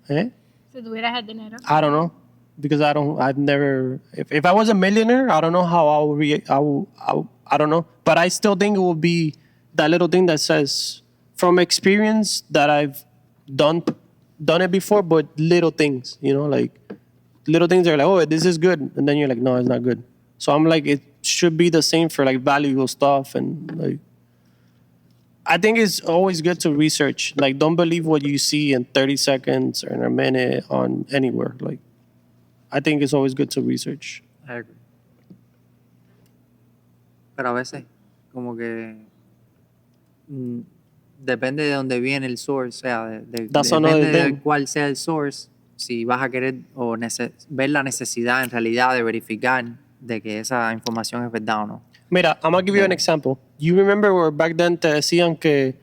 Eh? Si tuvieras el dinero. I don't know because I've never if I was a millionaire, I don't know how I would I don't know, but I still think it would be that little thing that says from experience that I've done it before, but little things, you know, like little things are like, oh, this is good, and then you're like, no, it's not good. So I'm like, it should be the same for like valuable stuff, and like I think it's always good to research. Like, don't believe what you see in 30 seconds or in a minute on anywhere. Like, I think it's always good to research. I agree. Pero a veces, como que depende de dónde viene el source, o sea, That's another depende de thing. cuál sea el source, si vas a querer o ver la necesidad en realidad de verificar de que esa información es verdad o no. Mira, I'm gonna give you an example. You remember where back then te decían que,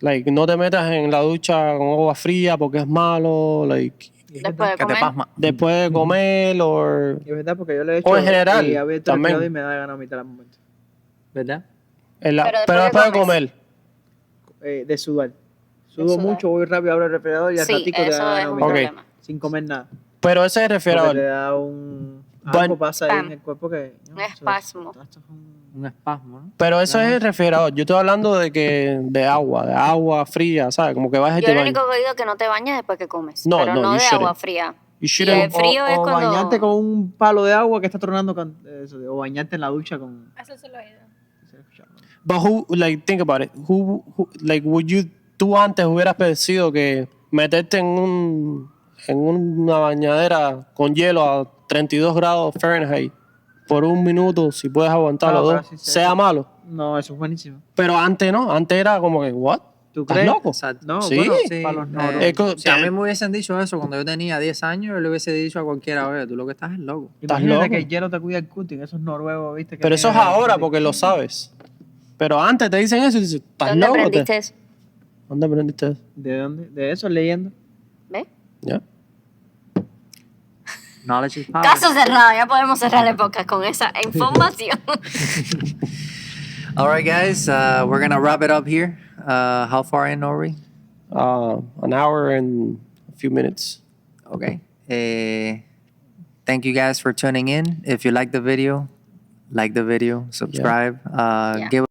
like, no te metas en la ducha con agua fría porque es malo, like, Después de Que te comer. pasma. después de comer o... Y es verdad, porque yo lo he hecho. O en general, Y había también. resfriado y me da ganas a mitad del momento. ¿Verdad? Pero pero después después de de comer. De sudar. Sudo sudar. mucho, voy rápido, abro el refrigerador y al Sí, ratico te eso da es ganas a un mitad. Ok. problema. Sin comer nada. Pero ese es Porque te refrigerador. da un... But- Algo pasa ahí en Spam. el cuerpo que... Un espasmo. Esto es Un espasmo, ¿no? Pero eso es el refrigerador. Yo estoy hablando de agua fría, ¿sabes? Como que vas a Yo te lo baño. único que digo es que no te bañes después que comes. No, pero no, no you de agua shouldn't. fría. You Y shouldn't. el frío es o cuando... bañarte con un palo de agua que está tronando o bañarte en la ducha con... Eso se lo he ido. But who, like, think about it. Who like, tú antes hubieras pensado que meterte en una bañadera con hielo a 32 grados Fahrenheit por un minuto, si puedes aguantarlo No, pero dos, sí, sí, sea sí. malo. No, eso es buenísimo. Pero antes no, antes era como que, what? ¿Tú ¿Estás crees? loco? Exacto. No, Sí. bueno, Sí, para los Es que- si a mí me hubiesen dicho eso cuando yo tenía 10 años, yo le hubiese dicho a cualquiera, oye, tú lo que estás es loco. ¿Estás Imagínate loco? que el hielo te cuida el cutting, esos noruegos, ¿viste? que Pero eso es tienen- ahora porque lo sabes. Pero antes te dicen eso y dices, ¿estás ¿Dónde loco? aprendiste eso? ¿Dónde aprendiste eso? ¿De dónde? De eso, leyendo. ¿Ves? ¿Ya? Knowledge is power. Caso cerrado. Ya podemos cerrar el podcast con esa información. All right, guys, we're going to wrap it up here. How far in are we? An hour and a few minutes. Okay. Thank you guys for tuning in. If you like the video, subscribe. Yeah. Give